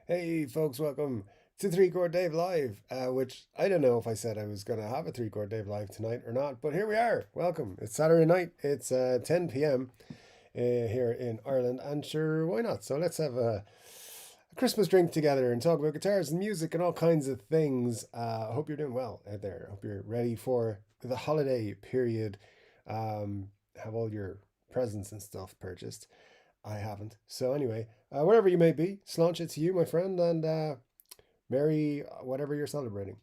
Hey folks, welcome to Three Chord Dave Live, which I don't know if I said I was going to have a Three Chord Dave Live tonight or not, but here we are. Welcome. It's Saturday night. It's 10 p.m. Here in Ireland, and sure, why not? So let's have a Christmas drink together and talk about guitars and music and all kinds of things. I hope you're doing well out there. I hope you're ready for the holiday period. Have all your presents and stuff purchased. I haven't. So anyway, wherever you may be, sláinte it to you, my friend, and merry whatever you're celebrating.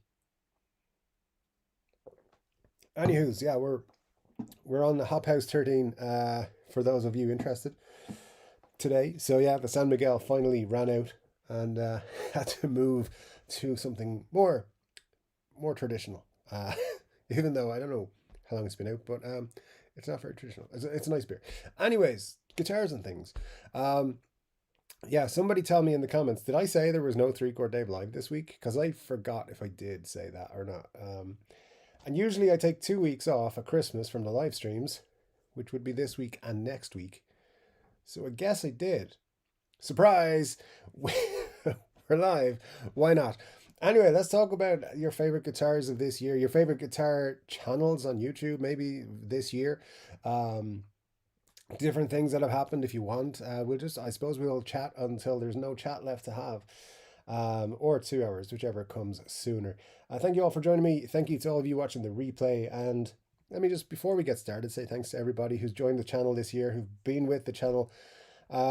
Anywho's, yeah, we're on the Hop House 13 for those of you interested today. So yeah, the San Miguel finally ran out and had to move to something more traditional. Even though I don't know how long it's been out, but it's not very traditional. It's a nice beer. Anyways, guitars and things. Um, Yeah, somebody tell me in the comments, did I say there was no Three Chord Dave live this week? Because I forgot if I did say that or not. And usually I take 2 weeks off at Christmas from the live streams, which would be this week and next week. So I guess I did. Surprise! We're live. Why not? Anyway, let's talk about your favorite guitars of this year, your favorite guitar channels on YouTube, maybe this year. Um, Different things that have happened if you want. I suppose we'll chat until there's no chat left to have, or 2 hours, whichever comes sooner. Thank you all for joining me. Thank you to all of you watching the replay. And let me just, before we get started, say thanks to everybody who's joined the channel this year, who've been with the channel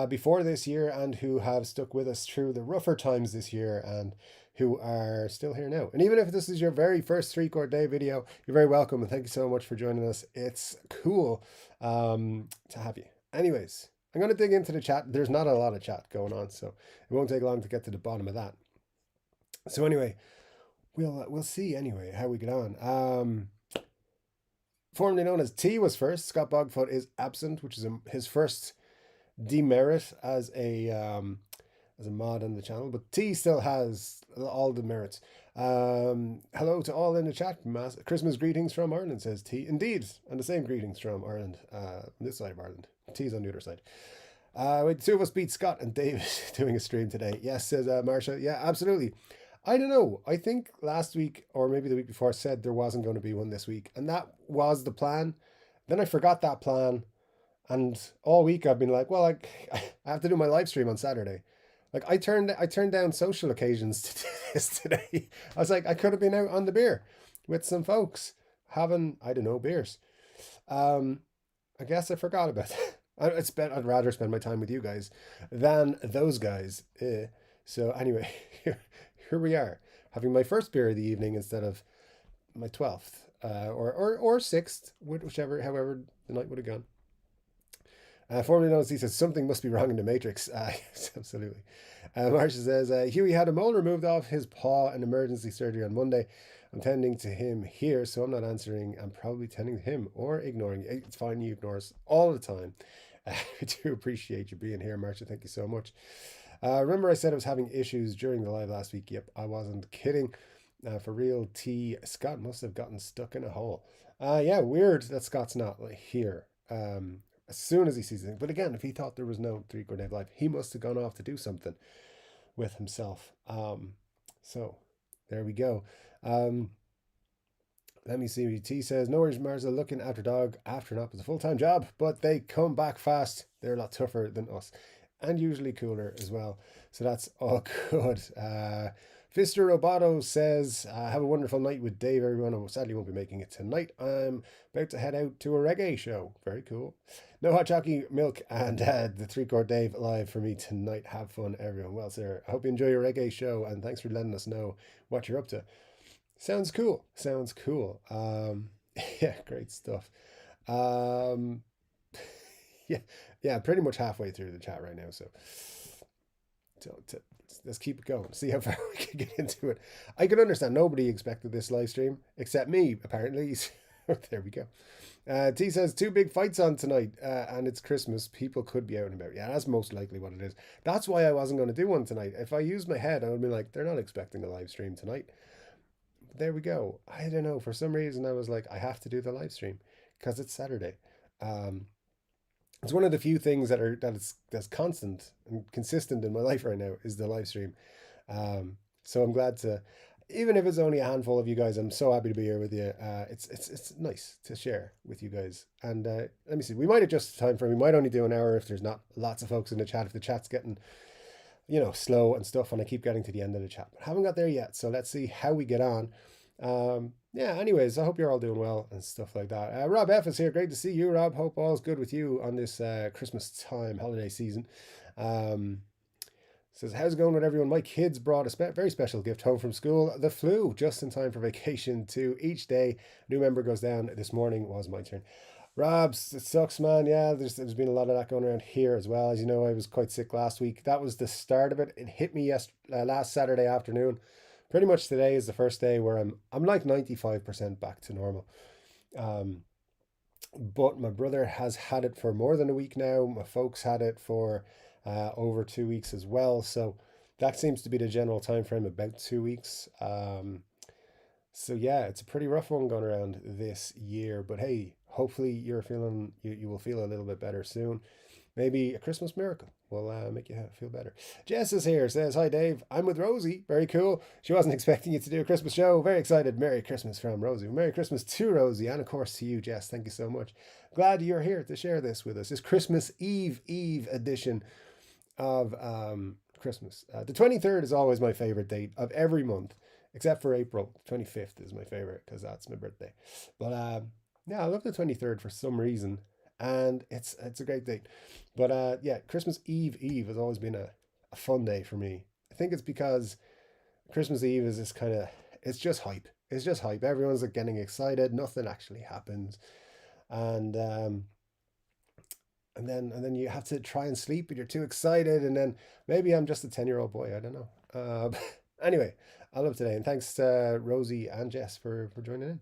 before this year, and who have stuck with us through the rougher times this year, and who are still here now. And even if this is your very first Three Chord Day video, you're very welcome, and thank you so much for joining us. It's cool to have you. Anyways, I'm going to dig into the chat. There's not a lot of chat going on, so it won't take long to get to the bottom of that. So anyway, we'll see anyway how we get on. Formerly known as T was first. Scott Bogfoot is absent, which is his first demerit as a mod on the channel, but T still has all the merits. Hello to all in the chat. Christmas greetings from Ireland, says T. Indeed, and the same greetings from Ireland, this side of Ireland. T's on the other side. Wait, the two of us beat Scott and Dave doing a stream today. Yes, says Marsha. Yeah, absolutely. I don't know. I think last week or maybe the week before said there wasn't going to be one this week, and that was the plan. Then I forgot that plan, and all week I've been like, well, like I have to do my live stream on Saturday. Like I turned down social occasions to do this today. I was like, I could have been out on the beer with some folks having, I don't know, beers. Um, I guess I forgot about that. I'd rather spend my time with you guys than those guys. So anyway, here we are having my first beer of the evening instead of my 12th or 6th, whichever, however the night would have gone. Formerly known as, he says, something must be wrong in the Matrix. Yes, absolutely. Marsha says, Huey had a mole removed off his paw in emergency surgery on Monday. I'm tending to him here, so I'm not answering. I'm probably tending to him or ignoring. It's fine, you ignore us all the time. I do appreciate you being here, Marsha. Thank you so much. Remember I said I was having issues during the live last week? Yep, I wasn't kidding. For real, T. Scott must have gotten stuck in a hole. Yeah, weird that Scott's not here. As soon as he sees it. But again, if he thought there was no Three Chord Dave live, he must have gone off to do something with himself. So there we go. Let me see. T says, no worries, Marza. Looking after dog after an op is a full-time job, but they come back fast. They're a lot tougher than us and usually cooler as well. So that's all good. Fister Roboto says, have a wonderful night with Dave, everyone. I sadly won't be making it tonight. I'm about to head out to a reggae show. Very cool. No hot chocolate milk and the Three Chord Dave live for me tonight. Have fun, everyone. Well, sir, I hope you enjoy your reggae show, and thanks for letting us know what you're up to. Sounds cool. Sounds cool. Yeah, great stuff. Um, yeah, yeah, pretty much halfway through the chat right now. So let's keep it going. See how far we can get into it. I can understand nobody expected this live stream except me, apparently. So there we go. T says, two big fights on tonight, and it's Christmas. People could be out and about. Yeah, that's most likely what it is. That's why I wasn't going to do one tonight. If I used my head, I would be like, they're not expecting a live stream tonight. But there we go. I don't know. For some reason, I was like, I have to do the live stream because it's Saturday. Um, it's one of the few things that's constant and consistent in my life right now is the live stream. So I'm glad to, even if it's only a handful of you guys, I'm so happy to be here with you. It's nice to share with you guys. And let me see, we might adjust the time frame. We might only do an hour if there's not lots of folks in the chat. If the chat's getting, slow and stuff, and I keep getting to the end of the chat, but haven't got there yet. So let's see how we get on. Yeah, anyways, I hope you're all doing well and stuff like that. Rob F is here. Great to see you, Rob. Hope all's good with you on this Christmas time holiday season. Um, Says, how's it going with everyone? My kids brought a very special gift home from school. The flu, just in time for vacation too. Each day, new member goes down. This morning was my turn. Robs, it sucks, man. Yeah, there's been a lot of that going around here as well. As you know, I was quite sick last week. That was the start of it. It hit me last Saturday afternoon. Pretty much today is the first day where I'm like 95% back to normal. Um, but my brother has had it for more than a week now. My folks had it for over 2 weeks as well. So that seems to be the general time frame, about 2 weeks. So yeah, it's a pretty rough one going around this year. But hey, hopefully you will feel a little bit better soon. Maybe a Christmas miracle will make you feel better. Jess is here, says, hi Dave, I'm with Rosie. Very cool. She wasn't expecting you to do a Christmas show. Very excited. Merry Christmas from Rosie. Merry Christmas to Rosie, and of course to you, Jess. Thank you so much. Glad you're here to share this with us. This Christmas Eve edition of Christmas. The 23rd is always my favorite date of every month, except for April. 25th is my favorite because that's my birthday. But yeah, I love the 23rd for some reason, and it's a great date. But yeah, Christmas Eve has always been a fun day for me. I think it's because Christmas Eve is this kind of, it's just hype. It's just hype. Everyone's like getting excited. Nothing actually happens. And and then you have to try and sleep, but you're too excited. And then maybe I'm just a 10-year-old boy. I don't know. Anyway, I love today. And thanks Rosie and Jess for joining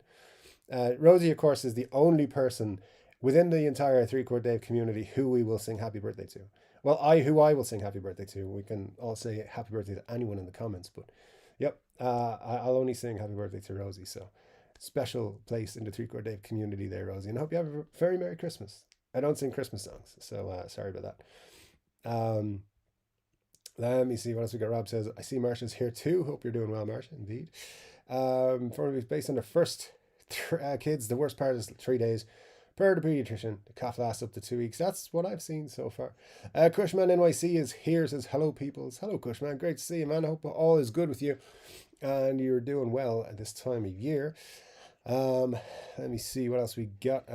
in. Rosie, of course, is the only person within the entire Three Chord Dave community who we will sing happy birthday to. Well, I will sing happy birthday to. We can all say happy birthday to anyone in the comments, but yep, I'll only sing happy birthday to Rosie. So special place in the Three Chord Dave community there, Rosie. And I hope you have a very Merry Christmas. I don't sing Christmas songs, so sorry about that. Let me see what else we got. Rob says, I see Marsha's here too. Hope you're doing well, Marsha, indeed. For me, based on the first kids, the worst part is 3 days. Per the pediatrician, the cough lasts up to 2 weeks. That's what I've seen so far. Cushman NYC is here, says, hello, peoples. Hello, Cushman. Great to see you, man. I hope all is good with you and you're doing well at this time of year. Let me see what else we got.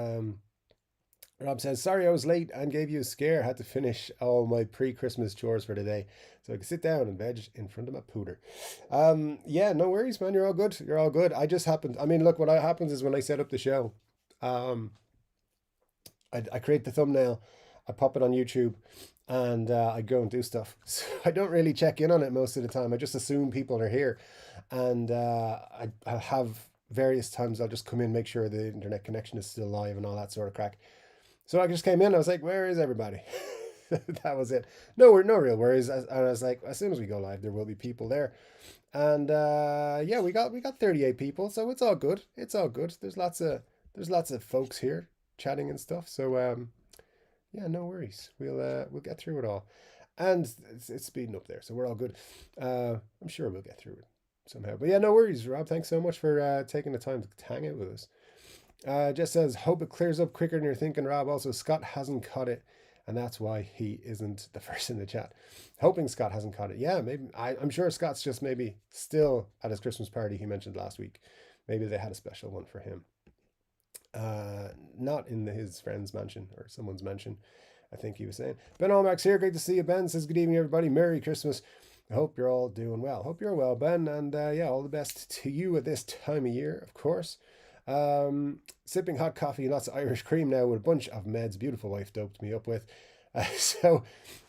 Rob says, sorry I was late and gave you a scare. Had to finish all my pre-Christmas chores for today so I could sit down and veg in front of my pooter. Yeah, no worries, man. You're all good. You're all good. I just happened, I mean, look, what happens is when I set up the show, I create the thumbnail, I pop it on YouTube, and I go and do stuff. So I don't really check in on it most of the time. I just assume people are here. And I have various times I'll just come in, make sure the internet connection is still live and all that sort of crack. So I just came in, I was like, where is everybody? That was it. No real worries. And I was like, as soon as we go live, there will be people there. And yeah, we got 38 people, so it's all good. It's all good. There's lots of folks here chatting and stuff. So yeah, no worries. We'll get through it all. And it's speeding up there, so we're all good. I'm sure we'll get through it somehow. But yeah, no worries, Rob. Thanks so much for taking the time to hang out with us. Just says, hope it clears up quicker than you're thinking, Rob. Also, Scott hasn't caught it, and that's why he isn't the first in the chat. Hoping Scott hasn't caught it. Yeah, maybe. I'm sure Scott's just maybe still at his Christmas party he mentioned last week. Maybe they had a special one for him. Not in his friend's mansion or someone's mansion, I think he was saying. Ben Allmark's here. Great to see you, Ben. Says, good evening, everybody. Merry Christmas. I hope you're all doing well. Hope you're well, Ben. And yeah, all the best to you at this time of year, of course. Sipping hot coffee and lots of Irish cream now with a bunch of meds. Beautiful wife doped me up with. So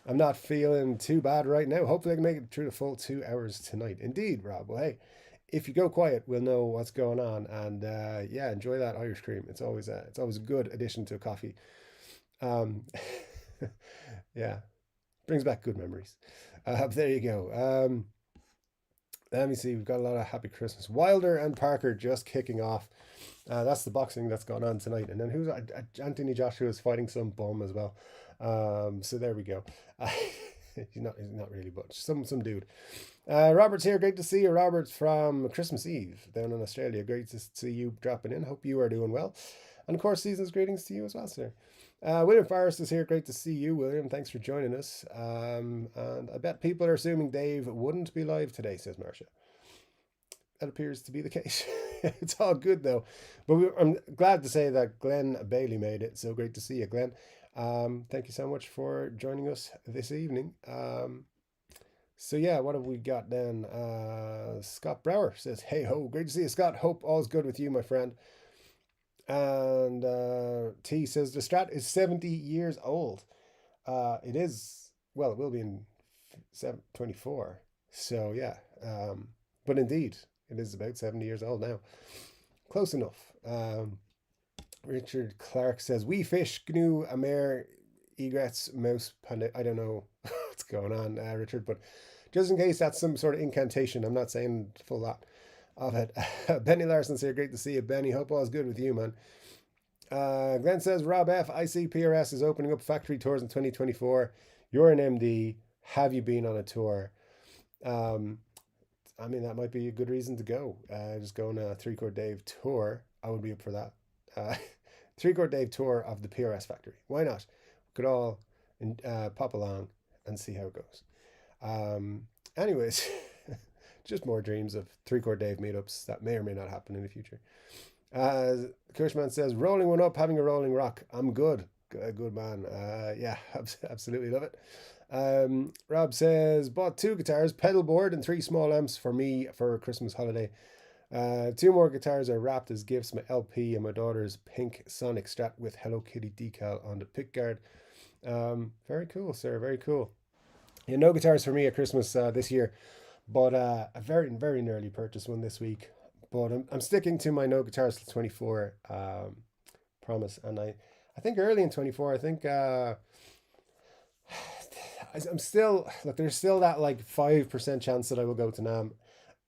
I'm not feeling too bad right now. Hopefully I can make it through the full 2 hours tonight. Indeed, Rob. Well, hey, if you go quiet, we'll know what's going on. And yeah, enjoy that Irish cream. It's always a good addition to a coffee. Yeah, brings back good memories. There you go. Let me see. We've got a lot of Happy Christmas. Wilder and Parker just kicking off. That's the boxing that's gone on tonight. And then who's Anthony Joshua is fighting some bum as well. So there we go. He's not really, but some dude. Robert's here. Great to see you, Robert, from Christmas Eve down in Australia. Great to see you dropping in. Hope you are doing well. And of course, season's greetings to you as well, sir. William Forrest is here. Great to see you, William. Thanks for joining us. And I bet people are assuming Dave wouldn't be live today, says Marcia. That appears to be the case. It's all good though. But I'm glad to say that Glenn Bailey made it. So great to see you, Glenn. Thank you so much for joining us this evening. So yeah, what have we got then? Scott Brower says, "Hey ho, great to see you, Scott. Hope all's good with you, my friend." And T says the Strat is 70 years old. It is, well, it will be in 24. So yeah, but indeed, it is about 70 years old now. Close enough. Richard Clark says, "We fish gnu amer egrets mouse panda." I don't know what's going on, Richard, but just in case that's some sort of incantation, I'm not saying full lot of it. Benny Larson's here. Great to see you, Benny. Hope all's good with you, man. Glenn says, "Rob F, I see PRS is opening up factory tours in 2024. You're an MD. Have you been on a tour?" I mean, that might be a good reason to go. Just go on a Chord Dave tour. I would be up for that. Chord Dave tour of the PRS factory. Why not? We could all pop along and see how it goes. Anyways, just more dreams of Chord Dave meetups that may or may not happen in the future. Cushman says, "Rolling one up, having a rolling rock. I'm good." Good man. Yeah, absolutely love it. Rob says, "Bought 2 guitars, pedal board, and 3 small amps for me for a Christmas holiday. 2 more guitars are wrapped as gifts, my LP and my daughter's pink Sonic Strat with Hello Kitty decal on the pickguard." Very cool, sir. Very cool. Yeah, no guitars for me at Christmas this year, but a very, very nearly purchased one this week. But I'm sticking to my no guitars till 24 promise. And I think early in 24, I think I'm still, look, there's still that like 5% chance that I will go to NAMM.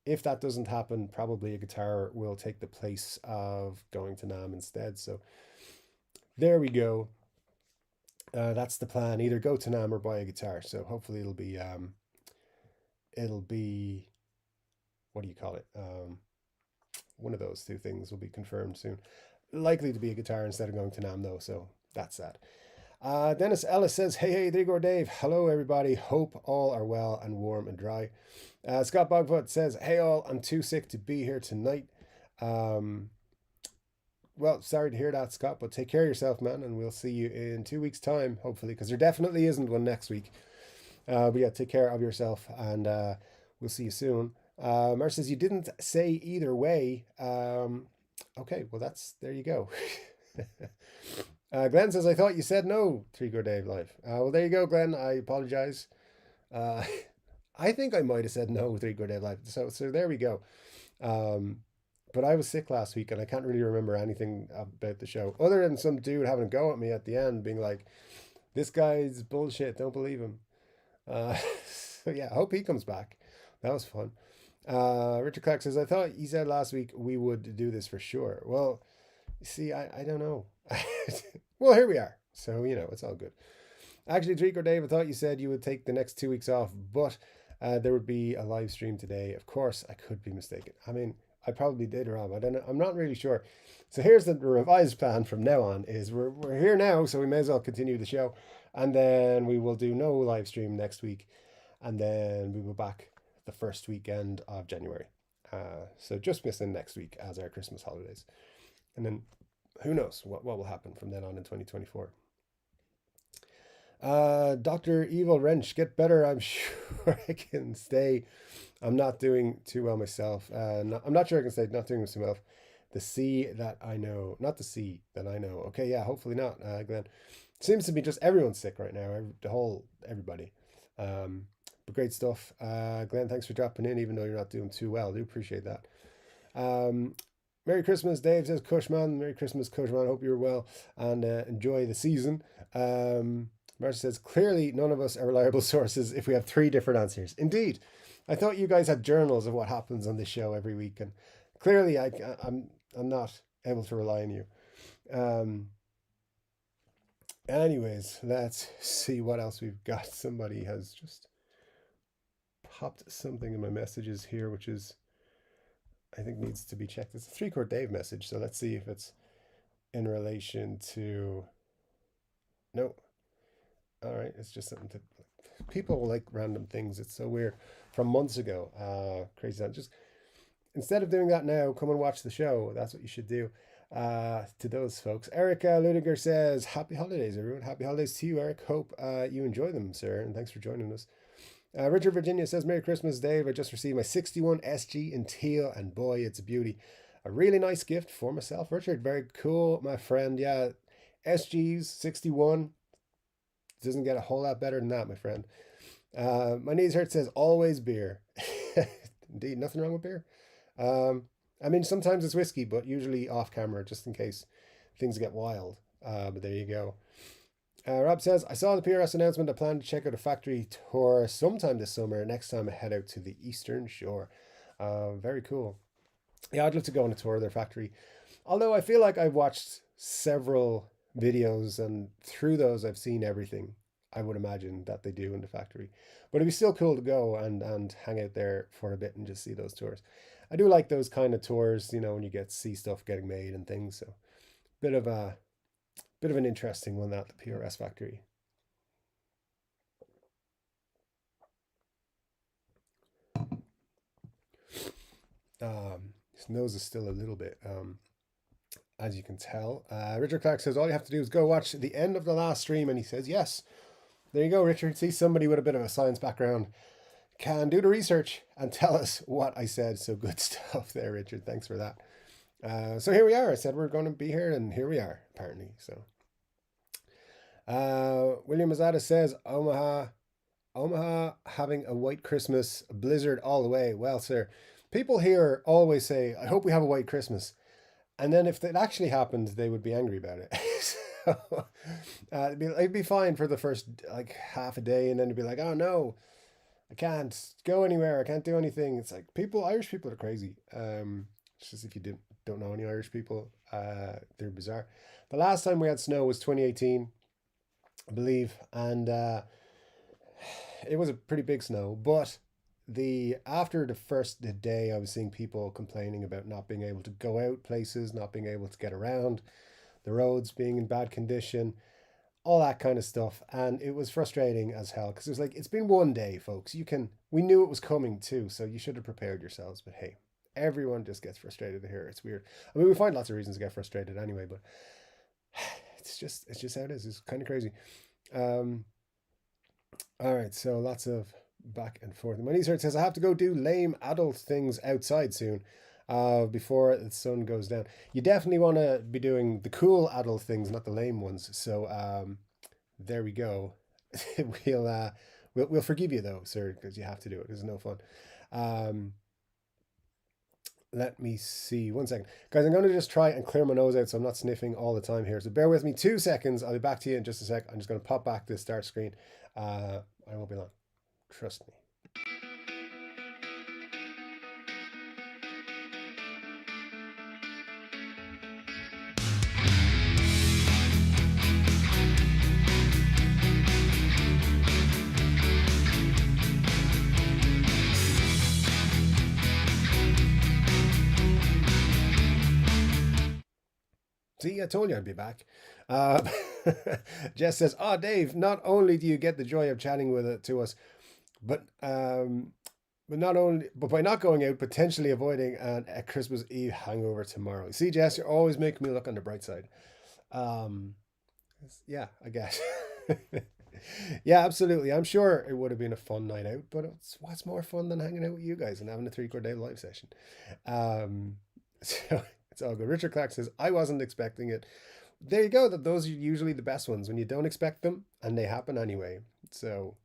If that doesn't happen, probably a guitar will take the place of going to NAMM instead. So there we go. That's the plan. Either go to NAMM or buy a guitar. So hopefully it'll be what do you call it? One of those 2 things will be confirmed soon. Likely to be a guitar instead of going to NAMM though. So that's that. Dennis Ellis says, "Hey, Chord Dave. Hello, everybody. Hope all are well and warm and dry." Scott Bogfoot says, "Hey, all. I'm too sick to be here tonight." Well, sorry to hear that, Scott, but take care of yourself, man, and we'll see you in 2 weeks' time, hopefully, because there definitely isn't one next week. But yeah, take care of yourself, and we'll see you soon. Mer says, "You didn't say either way." Okay, well, there you go. Glenn says, "I thought you said no, Chord Dave live." Well, there you go, Glenn. I apologize. I think I might have said no, Chord Dave live. So there we go. But I was sick last week and I can't really remember anything about the show other than some dude having a go at me at the end, being like, "This guy's bullshit. Don't believe him." So yeah, I hope he comes back. That was fun. Richard Clark says, "I thought you said last week we would do this for sure." Well, see, I don't know. Well, here we are. So, it's all good. Actually, Chord Dave, I thought you said you would take the next 2 weeks off, but there would be a live stream today. Of course, I could be mistaken. I mean, I probably did, Rob. I don't know. I'm not really sure. So here's the revised plan from now on is we're here now, so we may as well continue the show. And then we will do no live stream next week. And then we will back the first weekend of January. So just missing next week as our Christmas holidays. And then who knows what will happen from then on in 2024. Dr. Evil Wrench, get better. I'm sure I can stay. I'm not doing too well myself. I'm not sure I can stay not doing too well. The C that I know, not the C that I know. Okay, yeah, hopefully not, Glenn. Seems to be just everyone's sick right now. Everybody. But great stuff. Glenn, thanks for dropping in, even though you're not doing too well. I do appreciate that. Merry Christmas, Dave says, Cushman. Merry Christmas, Cushman. Hope you're well and enjoy the season. Marcia says, clearly none of us are reliable sources if we have 3 different answers. Indeed. I thought you guys had journals of what happens on this show every week, and clearly I'm not able to rely on you. Anyways, let's see what else we've got. Somebody has just popped something in my messages here, which is, I think, needs to be checked. It's a Chord Dave message, so let's see if it's in relation to. No, all right, it's just something to. People like random things. It's so weird. From months ago, crazy. Just instead of doing that now, come and watch the show. That's what you should do. To those folks, Erica Ludiger says, "Happy holidays, everyone! Happy holidays to you, Eric. Hope you enjoy them, sir, and thanks for joining us." Richard Virginia says, Merry Christmas, Dave. I just received my 61 SG in teal, and boy, it's a beauty. A really nice gift for myself. Richard, very cool, my friend. Yeah, SG's 61. Doesn't get a whole lot better than that, my friend. My knees hurt says, always beer. Indeed, nothing wrong with beer. Um, I mean, sometimes it's whiskey, but usually off camera, just in case things get wild. But there you go. Rob says, I saw the PRS announcement. I plan to check out a factory tour sometime this summer. Next time I head out to the Eastern Shore. Very cool. Yeah, I'd love to go on a tour of their factory. Although I feel like I've watched several videos, and through those I've seen everything I would imagine that they do in the factory. But it'd be still cool to go and hang out there for a bit and just see those tours. I do like those kind of tours, when you get to see stuff getting made and things. So bit of a bit of an interesting one, that the PRS factory. His nose is still a little bit, as you can tell. Richard Clark says, all you have to do is go watch the end of the last stream. And he says, yes, there you go, Richard. See, somebody with a bit of a science background can do the research and tell us what I said. So good stuff there, Richard. Thanks for that. So here we are. I said we're going to be here, and here we are, apparently. So William Mazada says, Omaha having a white Christmas, blizzard all the way. Well, sir, people here always say, I hope we have a white Christmas. And then if it actually happened, they would be angry about it. So it'd be fine for the first like half a day, and then it'd be like, oh no, I can't go anywhere. I can't do anything. It's like Irish people are crazy. It's just if you don't know any Irish people, they're bizarre. The last time we had snow was 2018, I believe, and it was a pretty big snow. But after the first day, I was seeing people complaining about not being able to go out places, not being able to get around, the roads being in bad condition, all that kind of stuff. And it was frustrating as hell, because it was like, it's been one day, folks. We knew it was coming too, so you should have prepared yourselves. But hey, everyone just gets frustrated here. It's weird. I mean, we find lots of reasons to get frustrated anyway, but it's just how it is. It's kind of crazy. All right, so lots of back and forth. My niece says, I have to go do lame adult things outside soon, before the sun goes down. You definitely want to be doing the cool adult things, not the lame ones. So there we go. We'll forgive you though, sir, because you have to do it. It's no fun. Let me see. 1 second. Guys, I'm going to just try and clear my nose out so I'm not sniffing all the time here. So bear with me 2 seconds. I'll be back to you in just a sec. I'm just going to pop back to the start screen. I won't be long. Trust me. See, I told you I'd be back. Jess says, "Oh, Dave, not only do you get the joy of chatting with it to us, but but by not going out, potentially avoiding a Christmas Eve hangover tomorrow." See, Jess, you're always making me look on the bright side. Um, yeah, I guess. Yeah, absolutely. I'm sure it would have been a fun night out, but what's more fun than hanging out with you guys and having a 3 Chord Dave live session? So it's all good. Richard Clark says, I wasn't expecting it. There you go. That those are usually the best ones when you don't expect them and they happen anyway. So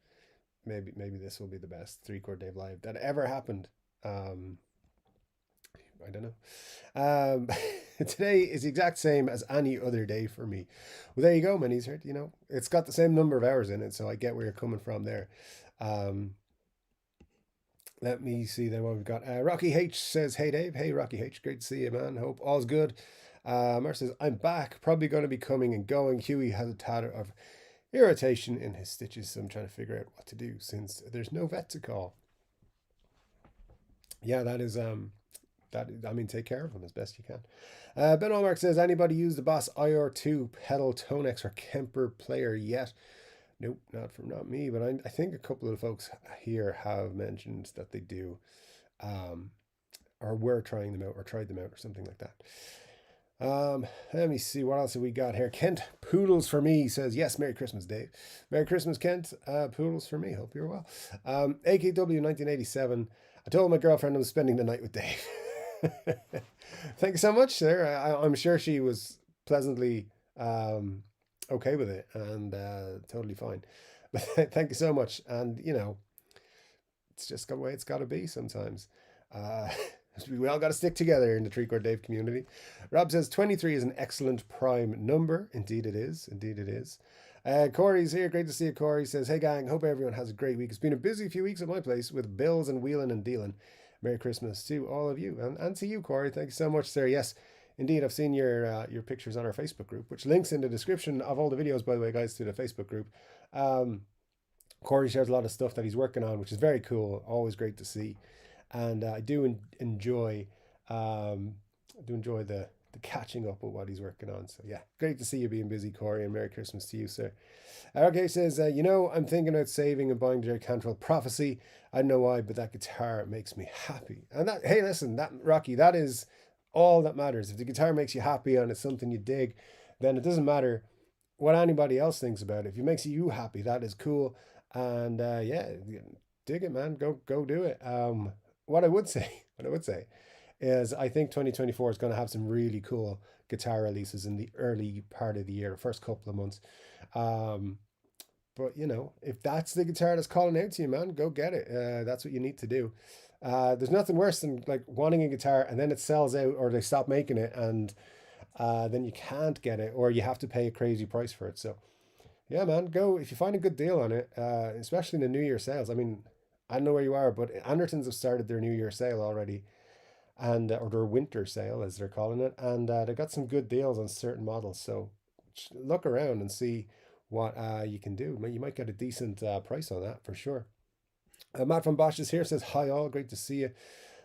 maybe this will be the best 3 Chord Dave live that ever happened. I don't know. Today is the exact same as any other day for me. Well, there you go, Minnie's hurt. It's got the same number of hours in it, so I get where you're coming from there. Let me see then what we've got. Rocky H says, hey Dave. Hey Rocky H, great to see you, man. Hope all's good. Mar says, I'm back. Probably going to be coming and going. Huey has a tad of irritation in his stitches, so I'm trying to figure out what to do since there's no vet to call. Yeah, that is I mean, take care of them as best you can. Ben Allmark says, anybody use the Boss IR2 pedal Tonex or Kemper player yet? Nope, not me, but I think a couple of the folks here have mentioned that they do, or were trying them out or tried them out or something like that. Let me see, what else have we got here? Kent, poodles for me, says, yes, Merry Christmas, Dave. Merry Christmas, Kent. Poodles for me. Hope you're well. AKW 1987. I told my girlfriend I was spending the night with Dave. Thank you so much, sir. I'm sure she was pleasantly okay with it and totally fine. But thank you so much. And, you know, it's just the way it's got to be sometimes. We all got to stick together in the Chord Dave community. Rob says 23 is an excellent prime number. Indeed it is. Indeed it is. Corey's here. Great to see you, Corey. Says, hey, gang. Hope everyone has a great week. It's been a busy few weeks at my place with bills and wheeling and dealing. Merry Christmas to all of you. And to you, Corey. Thank you so much, sir. Yes, indeed. I've seen your pictures on our Facebook group, which links in the description of all the videos, by the way, guys, to the Facebook group. Corey shares a lot of stuff that he's working on, which is very cool. Always great to see. And I do enjoy the catching up with what he's working on. So yeah, great to see you being busy, Corey, and Merry Christmas to you, sir. Okay, says, you know, I'm thinking about saving and buying Jerry Cantrell Prophecy. I don't know why, but that guitar makes me happy. And that, hey, listen, that Rocky, that is all that matters. If the guitar makes you happy and it's something you dig, then it doesn't matter what anybody else thinks about it. If it makes you happy, that is cool. And yeah, dig it, man. Go do it. What I would say is I think 2024 is going to have some really cool guitar releases in the early part of the year, the first couple of months. But you know, if that's the guitar that's calling out to you, man, go get it. That's what you need to do. There's nothing worse than like wanting a guitar and then it sells out or they stop making it and then you can't get it or you have to pay a crazy price for it. So yeah, man, go if you find a good deal on it, especially in the New Year sales. I mean, I don't know where you are, but Andertons have started their New Year sale already, and or their winter sale as they're calling it, and they got some good deals on certain models. So look around and see what you can do. You might get a decent price on that for sure. Matt from Bosch is here. Says hi all, great to see you.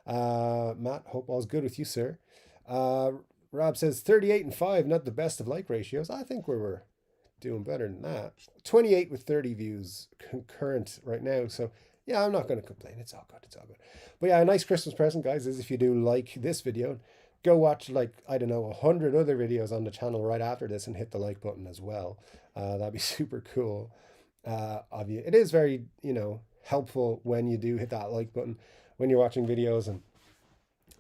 Matt, hope all's good with you, sir. Rob says 38 and 5, not the best of like ratios. I think we were doing better than that. 28 with 30 views concurrent right now. So yeah, I'm not going to complain. It's all good. It's all good. But yeah, a nice Christmas present, guys, is if you do like this video, go watch like, I don't know, 100 other videos on the channel right after this and hit the like button as well. That'd be super cool of you. It is very, you know, helpful when you do hit that like button when you're watching videos, and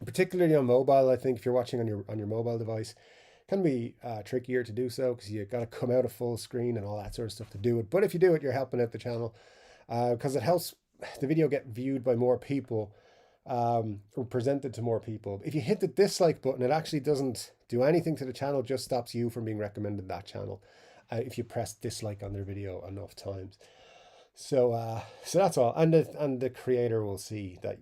particularly on mobile. I think if you're watching on your mobile device, it can be trickier to do so because you got to come out of full screen and all that sort of stuff to do it. But if you do it, you're helping out the channel because it helps the video get viewed by more people or presented to more people. If you hit the dislike button, it actually doesn't do anything to the channel, just stops you from being recommended that channel if you press dislike on their video enough times. So that's all. And the creator will see that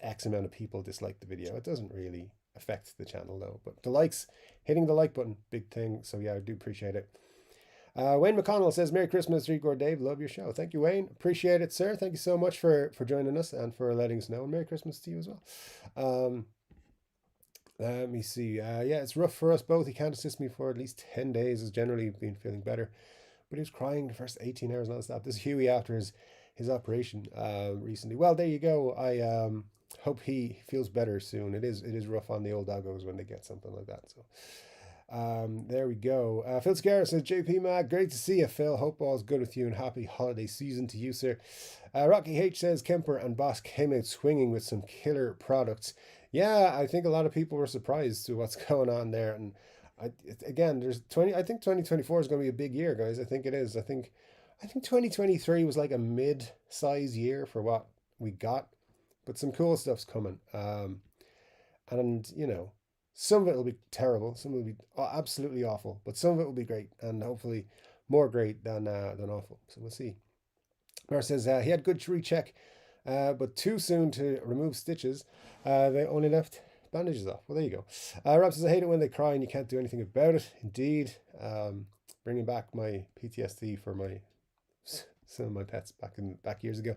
X amount of people dislike the video. It doesn't really affect the channel though, but the likes, hitting the like button, big thing. So yeah, I do appreciate it. Wayne McConnell says, Merry Christmas, Chord Dave. Love your show. Thank you, Wayne. Appreciate it, sir. Thank you so much for joining us and for letting us know. And Merry Christmas to you as well. Let me see. Yeah, it's rough for us both. He can't assist me for at least 10 days. Has generally been feeling better. But he was crying the first 18 hours nonstop. This is Huey after his operation recently. Well, there you go. I hope he feels better soon. It is rough on the old doggos when they get something like that. So there we go. Phil Scarra says, JP Mag, great to see you, Phil. Hope all's good with you and happy holiday season to you, sir. Rocky H says, Kemper and Boss came out swinging with some killer products. Yeah, I think a lot of people were surprised to what's going on there. And again, I think 2024 is going to be a big year, guys. I think it is. I think 2023 was like a mid-size year for what we got, but some cool stuff's coming. And you know, some of it will be terrible, some will be absolutely awful, but some of it will be great, and hopefully more great than awful. So we'll see. Mar says he had good recheck, but too soon to remove stitches. They only left bandages off. Well, there you go. Rob says, I hate it when they cry and you can't do anything about it. Indeed. Bringing back my PTSD for some of my pets back years ago.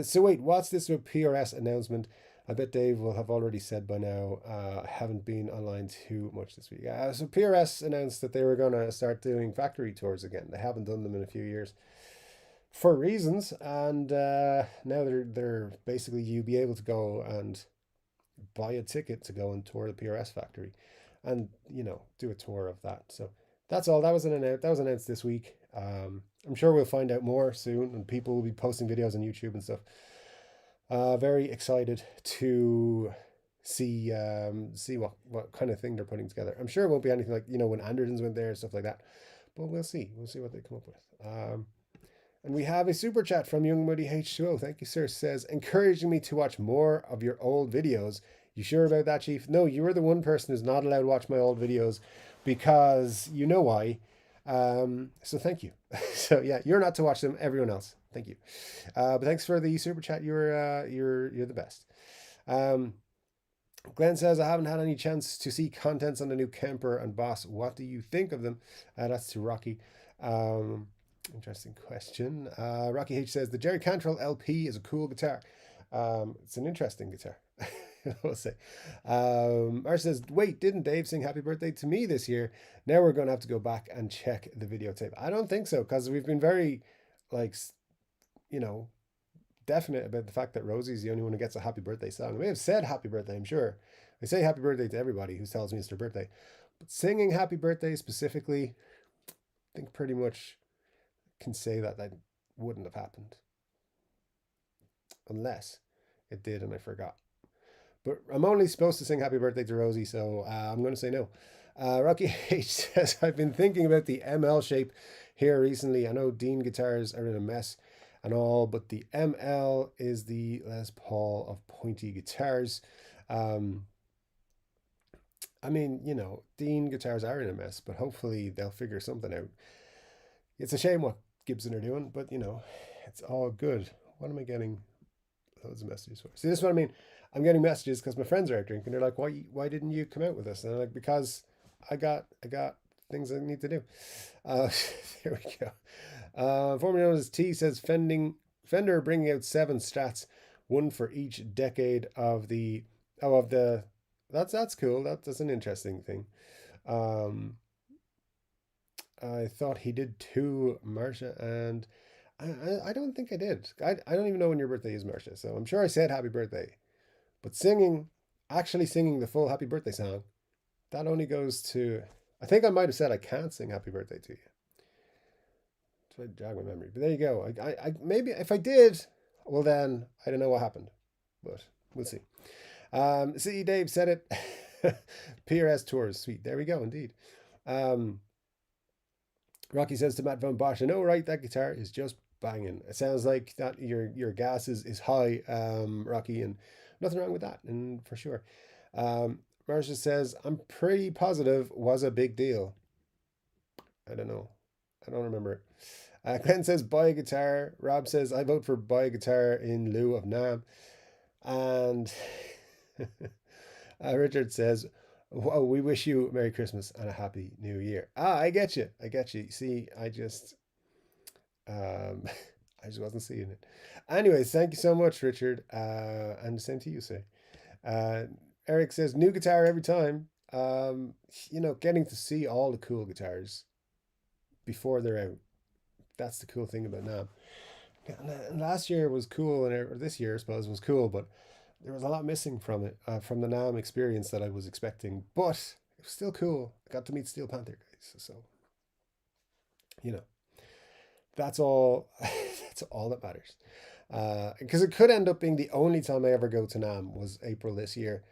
So wait, what's this with PRS announcement? I bet Dave will have already said by now. I haven't been online too much this week. So PRS announced that they were going to start doing factory tours again. They haven't done them in a few years for reasons, and now they're basically, you'll be able to go and buy a ticket to go and tour the PRS factory, and do a tour of that. So that's all. That was announced this week. I'm sure we'll find out more soon, and people will be posting videos on YouTube and stuff. Very excited to see what kind of thing they're putting together. I'm sure it won't be anything like when Andersons went there and stuff like that, but we'll see what they come up with. And we have a super chat from Young Muddy H2O. Thank you, sir. Says, encouraging me to watch more of your old videos. You sure about that, Chief? No, you are the one person who's not allowed to watch my old videos, because you know why. So thank you. So yeah, you're not to watch them. Everyone else, thank you. But thanks for the super chat. You're the best. Glenn says, I haven't had any chance to see contents on the new Kemper and Boss. What do you think of them? That's to Rocky. Interesting question. Rocky H says, the Jerry Cantrell LP is a cool guitar. It's an interesting guitar. We'll say. Mar says, wait, didn't Dave sing happy birthday to me this year? Now we're going to have to go back and check the videotape. I don't think so, because we've been very, definite about the fact that Rosie's the only one who gets a happy birthday song. We have said happy birthday, I'm sure. I say happy birthday to everybody who tells me it's their birthday. But singing happy birthday specifically, I think pretty much can say that wouldn't have happened. Unless it did and I forgot. But I'm only supposed to sing happy birthday to Rosie, so I'm going to say no. Rocky H says, I've been thinking about the ML shape here recently. I know Dean guitars are in a mess and all, but the ML is the Les Paul of pointy guitars. Dean guitars are in a mess, but hopefully they'll figure something out. It's a shame what Gibson are doing, but it's all good. What am I getting loads of messages for? See, this is what I mean. I'm getting messages because my friends are out drinking. They're like, why didn't you come out with us? And I'm like, because I got things I need to do. There we go. Formerly known as T says, Fender bringing out 7 strats, one for each decade of the that's cool. That's an interesting thing. I thought he did 2, Marcia, and I don't think I did. I don't even know when your birthday is, Marcia, so I'm sure I said happy birthday. But actually singing the full happy birthday song, that only goes to, I think I might have said I can't sing happy birthday to you. Try to jog my memory. But there you go. I maybe if I did, well then, I don't know what happened. But we'll see. See, Dave said it. PRS tours, sweet. There we go, indeed. Rocky says to Matt Von Bosch, I know, right? That guitar is just banging. It sounds like that your gas is high, Rocky, and nothing wrong with that, and for sure. Marcia says, I'm pretty positive was a big deal. I don't know. I don't remember it. Glenn says, buy a guitar. Rob says, I vote for buy a guitar in lieu of NAMM. And Richard says, well, we wish you Merry Christmas and a Happy New Year. I get you. See, I just wasn't seeing it. Anyways, thank you so much, Richard. And the same to you, sir. Eric says, new guitar every time. Getting to see all the cool guitars before they're out. That's the cool thing about NAMM. And last year was cool, or this year, I suppose, was cool, but there was a lot missing from it, from the NAMM experience that I was expecting, but it was still cool. I got to meet Steel Panther guys, so that's all. That's all that matters. Because it could end up being the only time I ever go to NAMM was April this year,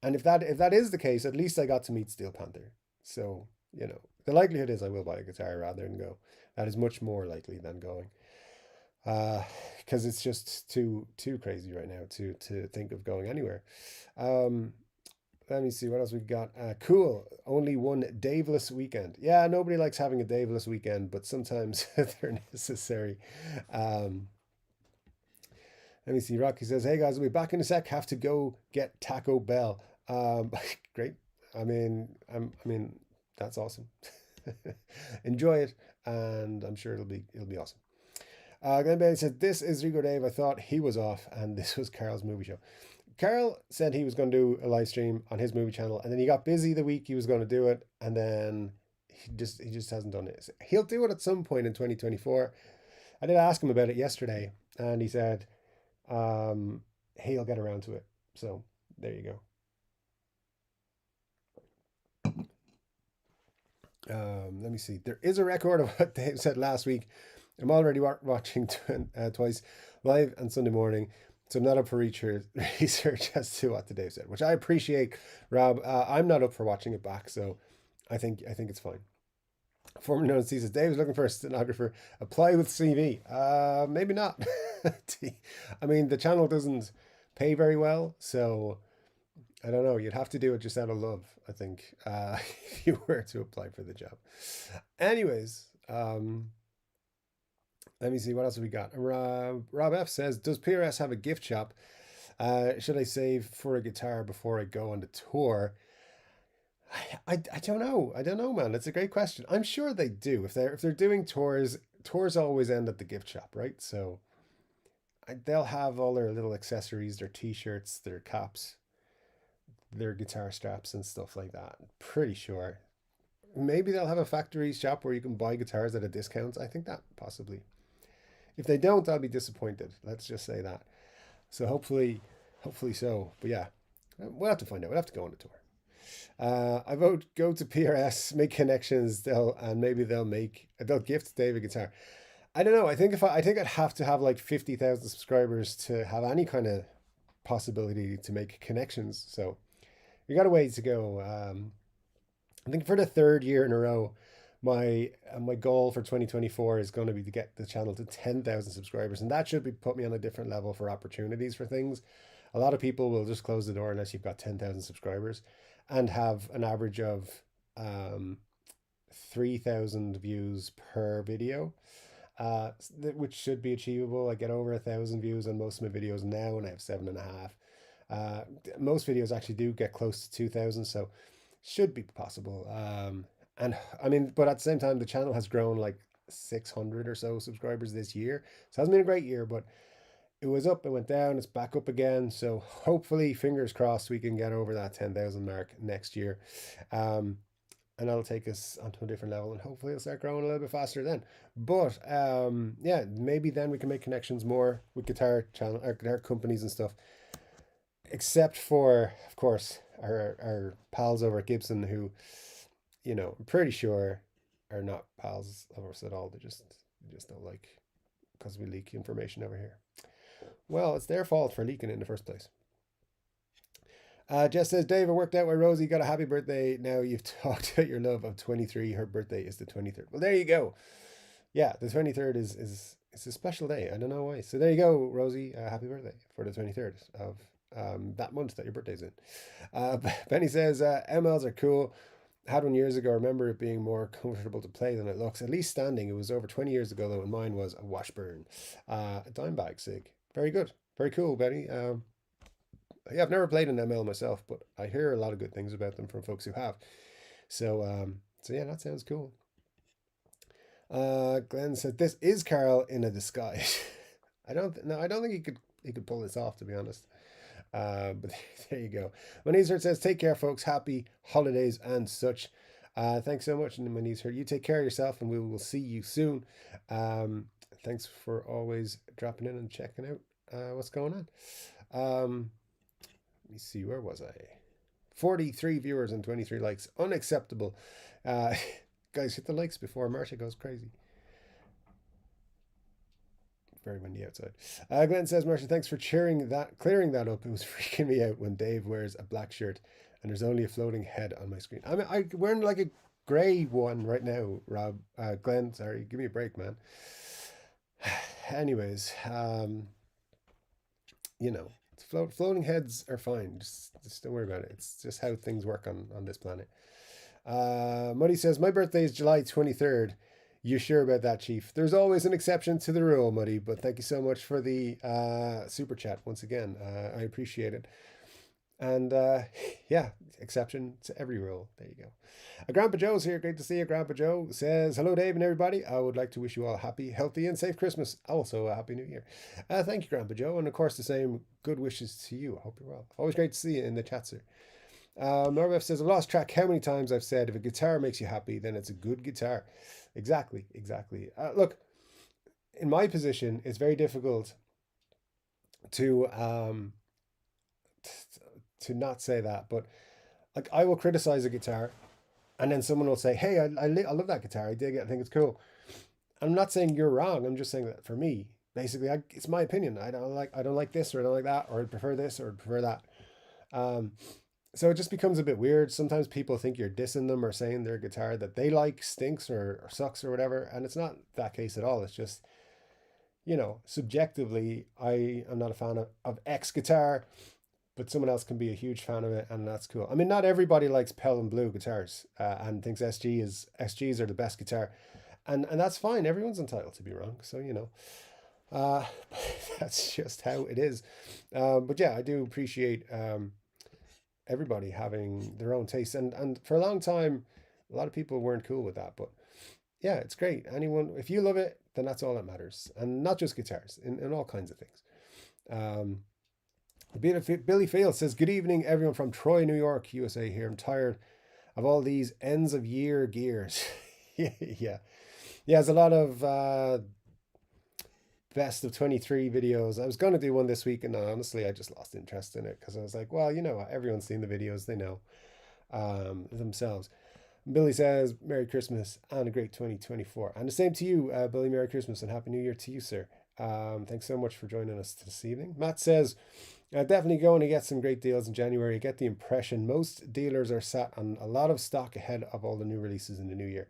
and if that is the case, at least I got to meet Steel Panther. So the likelihood is I will buy a guitar rather than go. That is much more likely than going. Because it's just too crazy right now to think of going anywhere. Let me see what else we got. Cool. Only one Daveless weekend. Yeah, nobody likes having a Daveless weekend, but sometimes they're necessary. Let me see. Rocky says, hey guys, I'll be back in a sec. Have to go get Taco Bell. Um, great. I mean, that's awesome. Enjoy it, and I'm sure it'll be awesome. Glenn Bailey said, "This is Rico Dave. I thought he was off, and this was Carl's movie show." Carl said he was going to do a live stream on his movie channel, and then he got busy the week he was going to do it, and then he just hasn't done it. He'll do it at some point in 2024. I did ask him about it yesterday, and he said um, he'll get around to it. So there you go. Let me see. There is a record of what Dave said last week. I'm already watching twice, live and Sunday morning. So I'm not up for research as to what the Dave said, which I appreciate, Rob. I'm not up for watching it back, so I think it's fine. Former known says Dave is looking for a stenographer. Apply with CV. Maybe not. I mean, the channel doesn't pay very well, so I don't know. You'd have to do it just out of love, I think, if you were to apply for the job. Anyways, let me see what else have we got. Rob F says, "Does PRS have a gift shop? Should I save for a guitar before I go on the tour?" I don't know. I don't know, man. It's a great question. I'm sure they do. If they're doing tours, tours always end at the gift shop, right? So they'll have all their little accessories, their t-shirts, their caps, their guitar straps, and stuff like that. Pretty sure. Maybe they'll have a factory shop where you can buy guitars at a discount. I think that possibly. If they don't, I'll be disappointed. Let's just say that. So hopefully so. But yeah, we'll have to find out. We'll have to go on the tour. I vote go to PRS, make connections. They'll gift Dave a guitar. I don't know. I think I'd have to have like 50,000 subscribers to have any kind of possibility to make connections. So you got a ways to go. I think for the third year in a row, my goal for 2024 is going to be to get the channel to 10,000 subscribers, and that should be put me on a different level for opportunities for things. A lot of people will just close the door unless you've got 10,000 subscribers, and have an average of um, 3,000 views per video, which should be achievable. I get over 1,000 views on most of my videos now, and I have 7.5. Most videos actually do get close to 2,000, so should be possible. And I mean, but at the same time, the channel has grown like 600 or so subscribers this year. So it hasn't been a great year, but it was up, it went down, it's back up again. So hopefully, fingers crossed, we can get over that 10,000 mark next year. Um, and that'll take us onto a different level, and hopefully it'll start growing a little bit faster then. But yeah, maybe then we can make connections more with guitar channel or guitar companies and stuff. Except for, of course, our pals over at Gibson, who, I'm pretty sure are not pals of us at all. They just don't like because we leak information over here. Well, it's their fault for leaking it in the first place. Jess says, "Dave, I worked out with Rosie. Got a happy birthday. Now you've talked about your love of 23. Her birthday is the 23rd. Well, there you go. Yeah, the 23rd is it's a special day. I don't know why. So there you go, Rosie. Happy birthday for the 23rd of that month that your birthday's in." Benny says, "MLs are cool. Had one years ago. I remember it being more comfortable to play than it looks. At least standing. It was over 20 years ago though, and mine was a Washburn, a Dimebag Sig. Very good, very cool, Benny. Yeah, I've never played an ML myself, but I hear a lot of good things about them from folks who have. So yeah, that sounds cool." Glenn said, "This is Carl in a disguise." I don't think he could pull this off, to be honest. But there you go. Manizert says, "Take care, folks. Happy holidays and such." Thanks so much, Manizert. You take care of yourself, and we will see you soon. Thanks for always dropping in and checking out what's going on. Let me see, where was I? 43 viewers and 23 likes. Unacceptable. Guys, hit the likes before Marcia goes crazy. Very windy outside. Glenn says, "Marcia, thanks for clearing that up. It was freaking me out when Dave wears a black shirt and there's only a floating head on my screen." I mean, I'm wearing like a grey one right now, Rob. Glenn, sorry, give me a break, man. Anyways, floating heads are fine. Just don't worry about it. It's just how things work on this planet. Muddy says, "My birthday is July 23rd. You sure about that, Chief?" There's always an exception to the rule, Muddy, but thank you so much for the super chat once again. I appreciate it. And yeah, exception to every rule. There you go. Grandpa Joe's here. Great to see you. Grandpa Joe says, hello, Dave and everybody. I would like to wish you all a happy, healthy, and safe Christmas. Also, a happy new year. Thank you, Grandpa Joe. And of course, the same good wishes to you. I hope you're well. Always great to see you in the chat, sir. Norbev says, I've lost track how many times I've said, if a guitar makes you happy, then it's a good guitar. Exactly, exactly. Look, in my position, it's very difficult to to not say that, but like I will criticize a guitar, and then someone will say, "Hey, I love that guitar. I dig it. I think it's cool." I'm not saying you're wrong. I'm just saying that for me, basically, it's my opinion. I don't like this, or I don't like that, or I prefer this, or I prefer that. Um, so it just becomes a bit weird. Sometimes people think you're dissing them or saying their guitar that they like stinks or sucks or whatever, and it's not that case at all. It's just, subjectively, I am not a fan of X guitar, but someone else can be a huge fan of it, and that's cool. I mean, not everybody likes Pell and Blue guitars and thinks SGs are the best guitar, and that's fine. Everyone's entitled to be wrong, so uh, that's just how it is. But yeah, I do appreciate everybody having their own taste, and for a long time, a lot of people weren't cool with that, but yeah, it's great. Anyone, if you love it, then that's all that matters, and not just guitars, in all kinds of things. Um, Billy Field says, good evening, everyone from Troy, New York, USA here. I'm tired of all these ends of year gears. Yeah. Yeah, there's a lot of best of 23 videos. I was going to do one this week, and honestly, I just lost interest in it because I was like, well, everyone's seen the videos, they know themselves. Billy says, Merry Christmas and a great 2024. And the same to you, Billy. Merry Christmas and Happy New Year to you, sir. Thanks so much for joining us this evening. Matt says, definitely going to get some great deals in January. I get the impression most dealers are sat on a lot of stock ahead of all the new releases in the new year.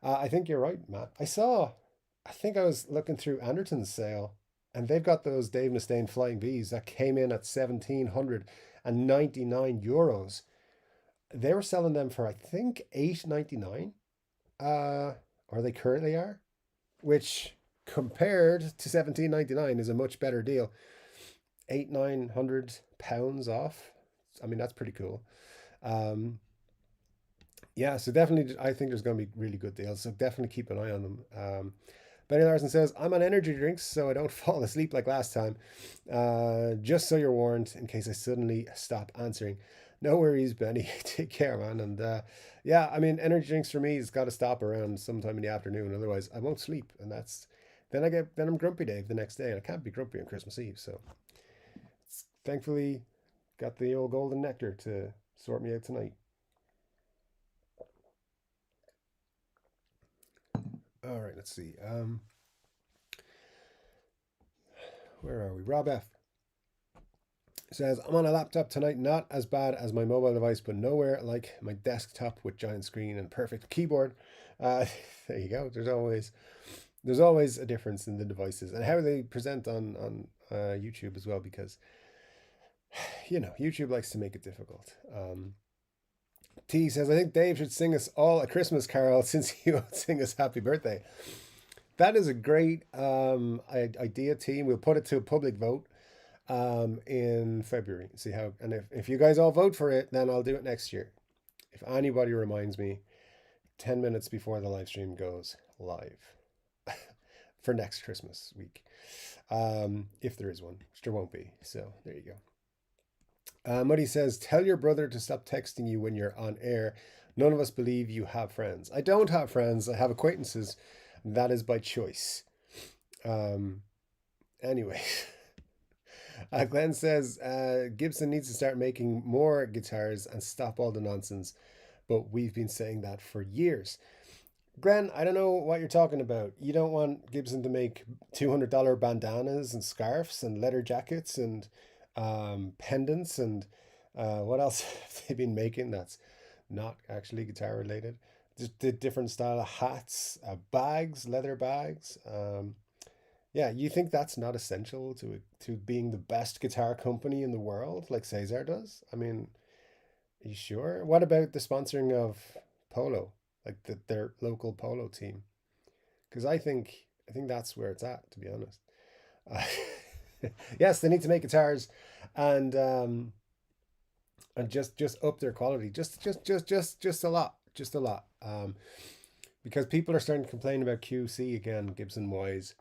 I think you're right, Matt. I think I was looking through Anderton's sale, and they've got those Dave Mustaine Flying V's that came in at €1,799. They were selling them for, I think, $8.99, or they currently are, which compared to £17.99 is a much better deal. 900 pounds off. I mean, that's pretty cool. Yeah, so definitely, I think there's going to be really good deals. So definitely keep an eye on them. Benny Larson says, I'm on energy drinks, so I don't fall asleep like last time. Just so you're warned in case I suddenly stop answering. No worries, Benny. Take care, man. And yeah, I mean, energy drinks for me has got to stop around sometime in the afternoon. Otherwise, I won't sleep. And then I'm grumpy Dave the next day. And I can't be grumpy on Christmas Eve. So thankfully, got the old golden nectar to sort me out tonight. All right, let's see. Where are we? Rob F says, I'm on a laptop tonight, not as bad as my mobile device, but nowhere like my desktop with giant screen and perfect keyboard. There you go. There's always a difference in the devices and how they present on YouTube as well, because YouTube likes to make it difficult. T says, I think Dave should sing us all a Christmas carol since he won't sing us happy birthday. That is a great idea, team. We'll put it to a public vote in February. See how, and if you guys all vote for it, then I'll do it next year. If anybody reminds me 10 minutes before the live stream goes live for next Christmas week. If there is one, which there won't be. So there you go. Muddy says, tell your brother to stop texting you when you're on air. None of us believe you have friends. I don't have friends. I have acquaintances. That is by choice. Anyway, Glenn says, Gibson needs to start making more guitars and stop all the nonsense. But we've been saying that for years. Glenn, I don't know what you're talking about. You don't want Gibson to make $200 bandanas and scarves and leather jackets and pendants and what else have they been making that's not actually guitar related? Just the different style of hats, bags, leather bags. Yeah, you think that's not essential to being the best guitar company in the world, like Cesar does? I mean, are you sure? What about the sponsoring of Polo, like their local polo team? Because I think that's where it's at, to be honest. Uh, yes, they need to make guitars, and and just up their quality, just a lot, just a lot. Because people are starting to complain about QC again, Gibson wise.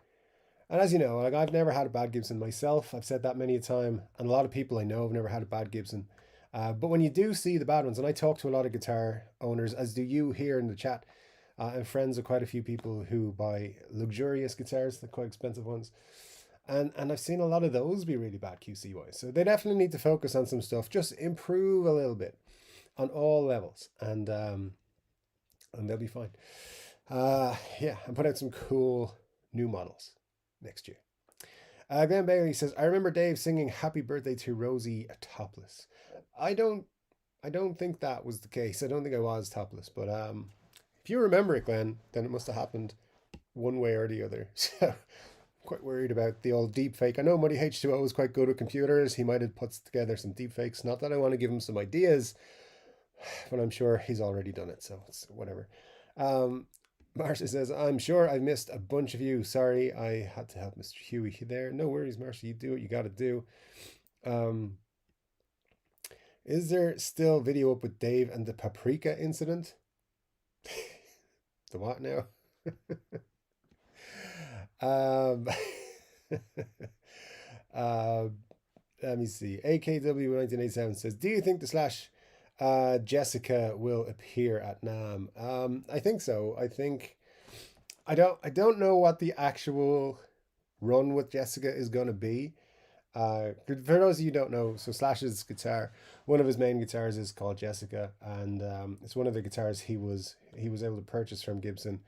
And as you know, like I've never had a bad Gibson myself. I've said that many a time, and a lot of people I know have never had a bad Gibson. But when you do see the bad ones, and I talk to a lot of guitar owners, as do you here in the chat, and friends of quite a few people who buy luxurious guitars, the quite expensive ones, and I've seen a lot of those be really bad QC wise. So they definitely need to focus on some stuff, just improve a little bit on all levels, and they'll be fine. Yeah, and put out some cool new models next year. Glenn Bailey says, "I remember Dave singing Happy Birthday to Rosie topless." I don't, I don't think that was the case. I don't think I was topless, but if you remember it, Glenn, then it must have happened one way or the other. So I'm quite worried about the old deep fake. I know Muddy H2O is quite good with computers. He might have put together some deep fakes. Not that I want to give him some ideas, but I'm sure he's already done it. So it's whatever. Um, Marcia says, "I'm sure I missed a bunch of you. Sorry, I had to help Mr. Huey there. No worries, Marcia. You do what you got to do." Um, is there still video up with Dave and the paprika incident? The what now? um, uh, let me see. AKW 1987 says, "Do you think the Slash Jessica will appear at NAMM?" I think so. I don't know what the actual run with Jessica is going to be. For those of you who don't know, so Slash's guitar, one of his main guitars is called Jessica, and it's one of the guitars he was able to purchase from Gibson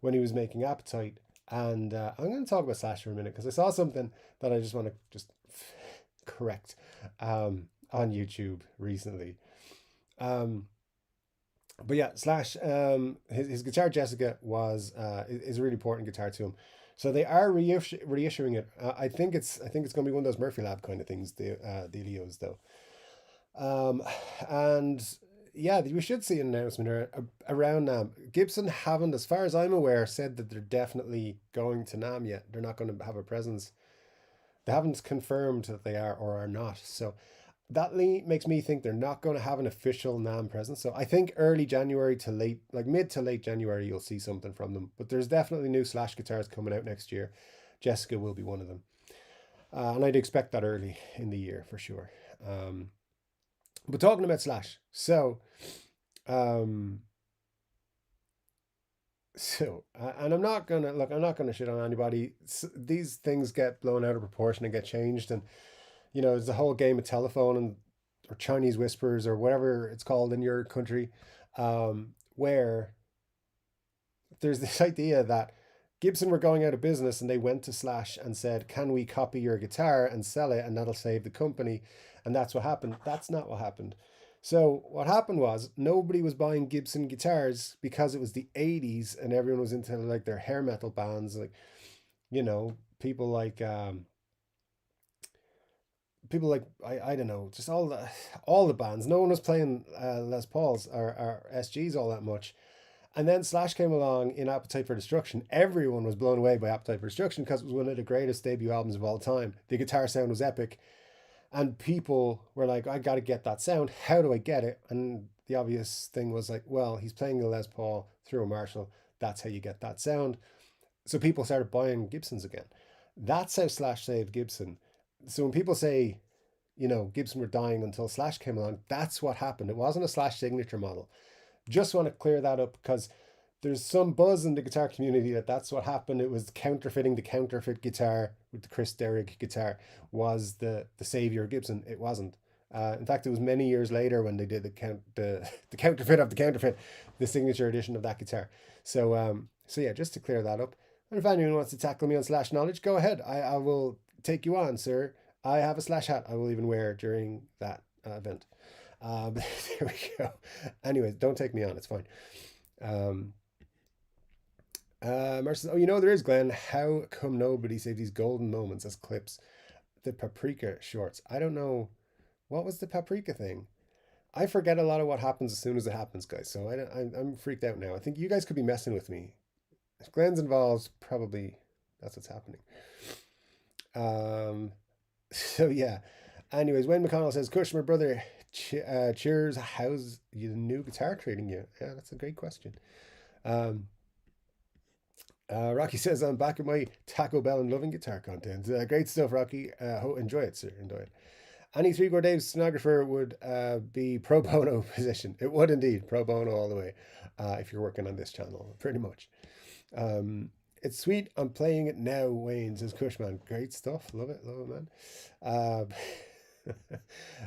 when he was making Appetite. And I'm going to talk about Slash for a minute because I saw something that I just want to just correct on YouTube recently. But yeah, Slash, his guitar Jessica is a really important guitar to him. So they are reissuing it. I think it's going to be one of those Murphy Lab kind of things, the dealios though. And yeah, we should see an announcement around NAMM. Gibson haven't, as far as I'm aware, said that they're definitely going to NAMM yet. They're not going to have a presence. They haven't confirmed that they are or are not. So that makes me think they're not going to have an official NAMM presence. So I think early January to late, like mid to late January, you'll see something from them. But there's definitely new Slash guitars coming out next year. Jessica will be one of them. And I'd expect that early in the year for sure. But talking about Slash, um, and I'm not gonna shit on anybody. These things get blown out of proportion and get changed, and there's a whole game of telephone and or Chinese whispers or whatever it's called in your country, where there's this idea that Gibson were going out of business and they went to Slash and said, "Can we copy your guitar and sell it, and that'll save the company?" And that's what happened. That's not what happened. So what happened was nobody was buying Gibson guitars because it was the 80s and everyone was into like their hair metal bands, like people like I don't know, just all the bands. No one was playing Les Pauls or SGs all that much. And then Slash came along in Appetite for Destruction. Everyone was blown away by Appetite for Destruction because it was one of the greatest debut albums of all time. The guitar sound was epic. And people were like, "I got to get that sound. How do I get it?" And the obvious thing was like, well, he's playing the Les Paul through a Marshall. That's how you get that sound. So people started buying Gibsons again. That's how Slash saved Gibson. So when people say, Gibson were dying until Slash came along, that's what happened. It wasn't a Slash signature model. Just want to clear that up because there's some buzz in the guitar community that that's what happened. It was counterfeiting. The counterfeit guitar with the Chris Derrick guitar was the savior of Gibson. It wasn't. In fact, it was many years later when they did the counterfeit of the counterfeit, the signature edition of that guitar. So yeah, just to clear that up. And if anyone wants to tackle me on Slash knowledge, go ahead. I will take you on, sir. I have a Slash hat I will even wear during that event. But there we go. Anyways, don't take me on. It's fine. Mark says, "Oh, there is, Glenn. How come nobody saved these golden moments as clips? The paprika shorts. I don't know. What was the paprika thing? I forget a lot of what happens as soon as it happens, guys. So I'm freaked out now. I think you guys could be messing with me. If Glenn's involved, probably that's what's happening. So yeah. Anyways, Wayne McConnell says, "Kushner brother Cheers, how's the new guitar treating you? Yeah, that's a great question. Um, Rocky says, I'm back at my Taco Bell and loving guitar content. Great stuff, Rocky. Enjoy it, sir. Enjoy it. Any three chord Dave stenographer would be pro bono position. It would indeed, pro bono all the way, if you're working on this channel, pretty much. It's sweet. I'm playing it now, Wayne, says Cushman. Great stuff. Love it, man.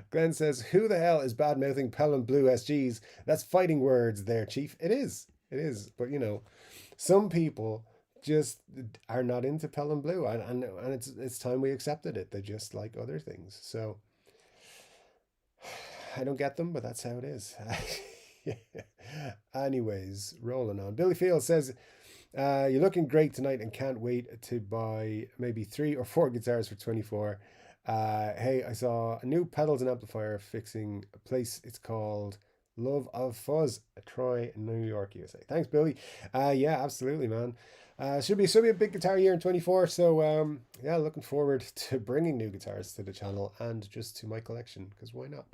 Glenn says, who the hell is bad mouthing Pelham Blue SGs? That's fighting words there, Chief. It is. It is. But, some people just are not into Pelham Blue, and it's time we accepted it. They just like other things. So I don't get them, but that's how it is. Yeah. Anyways, rolling on. Billy Field says, you're looking great tonight and can't wait to buy maybe 3 or 4 guitars for 24. Hey, I saw a new pedals and amplifier fixing a place. It's called Love of Fuzz, Troy, New York, USA. Thanks, Billy. Yeah, absolutely, man. Should be a big guitar year in 24. So yeah, looking forward to bringing new guitars to the channel and just to my collection, because why not?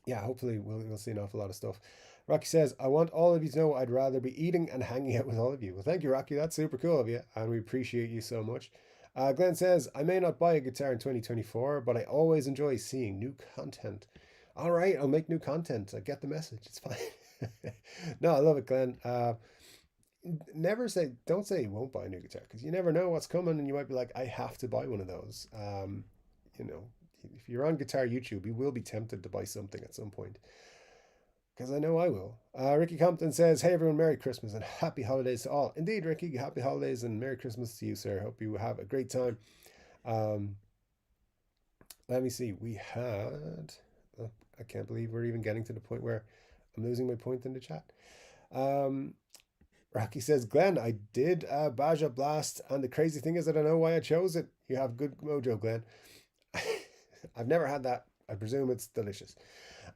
Yeah, hopefully we'll see an awful lot of stuff. Rocky says, I want all of you to know I'd rather be eating and hanging out with all of you. Well, thank you, Rocky. That's super cool of you, and we appreciate you so much. Glenn says, I may not buy a guitar in 2024, but I always enjoy seeing new content. All right, I'll make new content. I get the message. It's fine. No, I love it, Glenn. Don't say you won't buy a new guitar, because you never know what's coming, and you might be like, I have to buy one of those. You know, if you're on Guitar YouTube, you will be tempted to buy something at some point, because I know I will. Ricky Compton says, hey everyone, Merry Christmas and Happy Holidays to all. Indeed, Ricky, Happy Holidays and Merry Christmas to you, sir. Hope you have a great time. Let me see. We had... Oh, I can't believe we're even getting to the point where I'm losing my point in the chat. Rocky says, Glenn, I did Baja Blast, and the crazy thing is I don't know why I chose it. You have good mojo, Glenn. I've never had that. I presume it's delicious.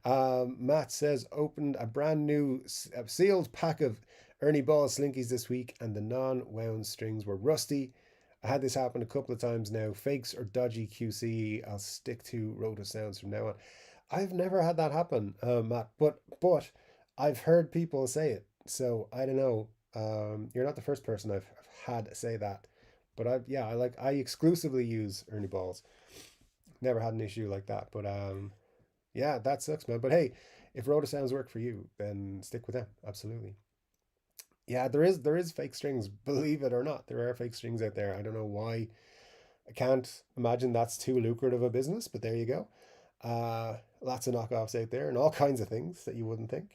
Matt says, opened a brand new sealed pack of Ernie Ball slinkies this week, and the non-wound strings were rusty. I had this happen a couple of times now. Fakes or dodgy QC. I'll stick to Roto Sounds from now on. I've never had that happen, Matt, but I've heard people say it, so I don't know. You're not the first person I've had say that, but I exclusively use Ernie Balls. Never had an issue like that, but yeah, that sucks, man. But hey, if Roto Sounds work for you, then stick with them. Absolutely. Yeah, there is fake strings, believe it or not. There are fake strings out there. I don't know why. I can't imagine that's too lucrative a business, but there you go. Lots of knockoffs out there and all kinds of things that you wouldn't think.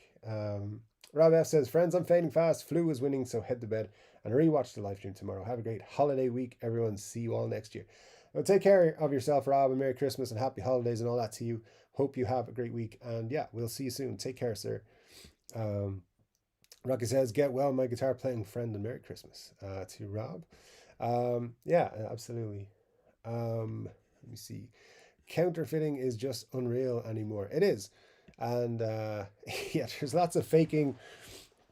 Rob F says, friends, I'm fading fast. Flu is winning, so head to bed and rewatch the live stream tomorrow. Have a great holiday week, everyone. See you all next year. Well, take care of yourself, Rob, and Merry Christmas and Happy Holidays and all that to you. Hope you have a great week, and yeah, we'll see you soon. Take care, sir. Rocky says, get well, my guitar playing friend, and Merry Christmas to Rob. Yeah, absolutely. Let me see. Counterfeiting is just unreal anymore. It is. And yeah, there's lots of faking,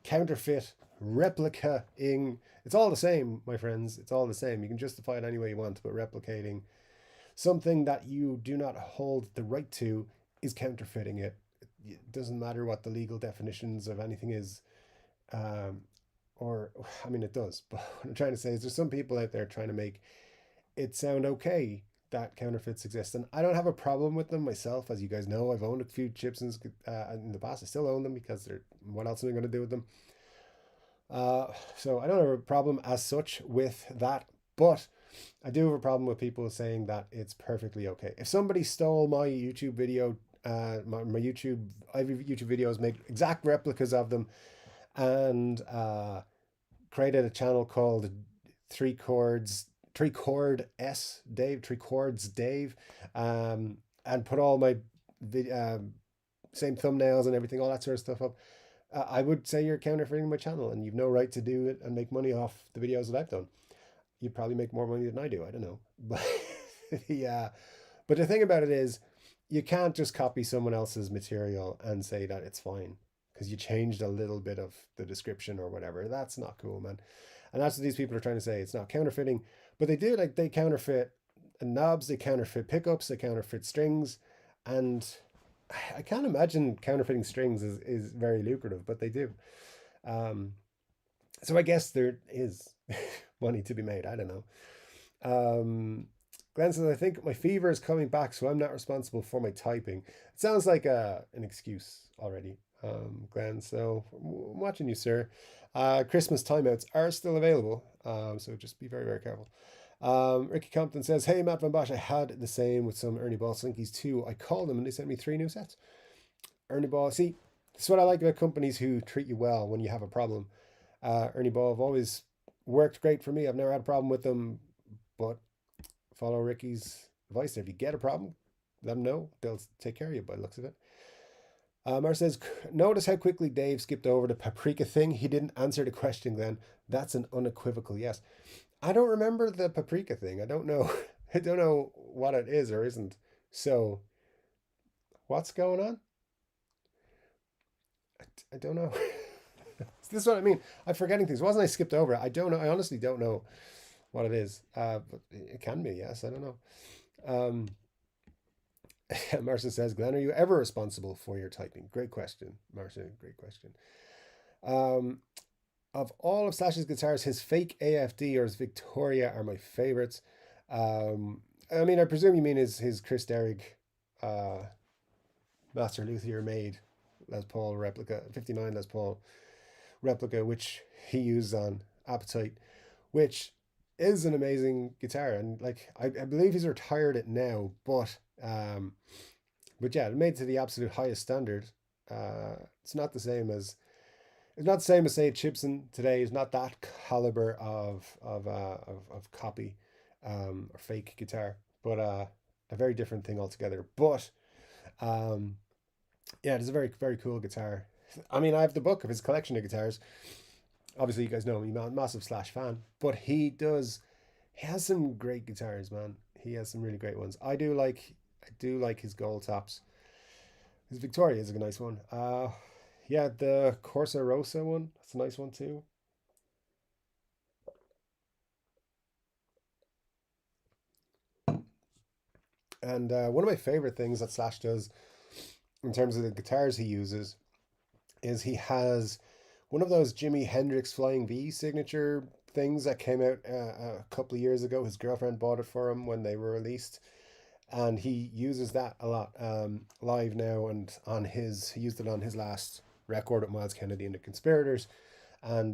counterfeit, replicating. It's all the same, my friends. It's all the same. You can justify it any way you want, but replicating something that you do not hold the right to is counterfeiting it. It doesn't matter what the legal definitions of anything is. Or, I mean, it does. But what I'm trying to say is there's some people out there trying to make it sound okay that counterfeits exist, and I don't have a problem with them myself. As you guys know, I've owned a few Gibsons in the past. I still own them because they're, what else am I going to do with them? So I don't have a problem as such with that, but I do have a problem with people saying that it's perfectly okay. If somebody stole my YouTube video, I have YouTube videos, made exact replicas of them, and created a channel called Three Chords Dave, and put all my same thumbnails and everything, all that sort of stuff up, I would say you're counterfeiting my channel, and you've no right to do it and make money off the videos that I've done. You'd probably make more money than I do. I don't know, but yeah. But the thing about it is, you can't just copy someone else's material and say that it's fine because you changed a little bit of the description or whatever. That's not cool, man. And that's what these people are trying to say. It's not counterfeiting, but they do. Like, they counterfeit knobs, they counterfeit pickups, they counterfeit strings, and I can't imagine counterfeiting strings is very lucrative, but they do. Um, so I guess there is money to be made. I don't know. Um, Glenn says, I think my fever is coming back, so I'm not responsible for my typing. It sounds like an excuse already, Glenn. So I'm watching you, sir. Christmas timeouts are still available, so just be very, very careful. Ricky Compton says, hey, Matt Van Bosch, I had the same with some Ernie Ball Slinkies too. I called them and they sent me 3 new sets. Ernie Ball, see, that's what I like about companies who treat you well when you have a problem. Ernie Ball have always worked great for me. I've never had a problem with them, but follow Ricky's advice there. If you get a problem, let them know. They'll take care of you by the looks of it. Mar says, notice how quickly Dave skipped over the paprika thing. He didn't answer the question then. That's an unequivocal yes. I don't remember the paprika thing. I don't know. I don't know what it is or isn't. So, what's going on? I don't know. This is what I mean. I'm forgetting things. Wasn't I skipped over it? I don't know. I honestly don't know what it is. But it can be, yes. I don't know. Um, Marcia says, Glenn, are you ever responsible for your typing? Great question, Marcia. Great question. Um, of all of Slash's guitars, his fake AFD or his Victoria are my favorites. I mean, I presume you mean his Chris Derrig uh, Master Luthier made Les Paul replica, 59 Les Paul replica, which he used on Appetite, which is an amazing guitar. And like, I believe he's retired it now, but yeah, made to the absolute highest standard. It's not the same as it's not the same as say Gibson today. It's not that caliber of copy or fake guitar, but a very different thing altogether. But um, yeah, it's a very very cool guitar. I mean, I have the book of his collection of guitars. Obviously, you guys know me, man, massive Slash fan. But he does, he has some great guitars, man. He has some really great ones. I do like his gold tops. His Victoria is a nice one. Yeah, the Corsa Rosa one, that's a nice one too. And one of my favorite things that Slash does in terms of the guitars he uses is he has one of those Jimi Hendrix Flying V signature things that came out a couple of years ago. His girlfriend bought it for him when they were released, and he uses that a lot live now. And on his, he used it on his last record with Miles Kennedy and the Conspirators, and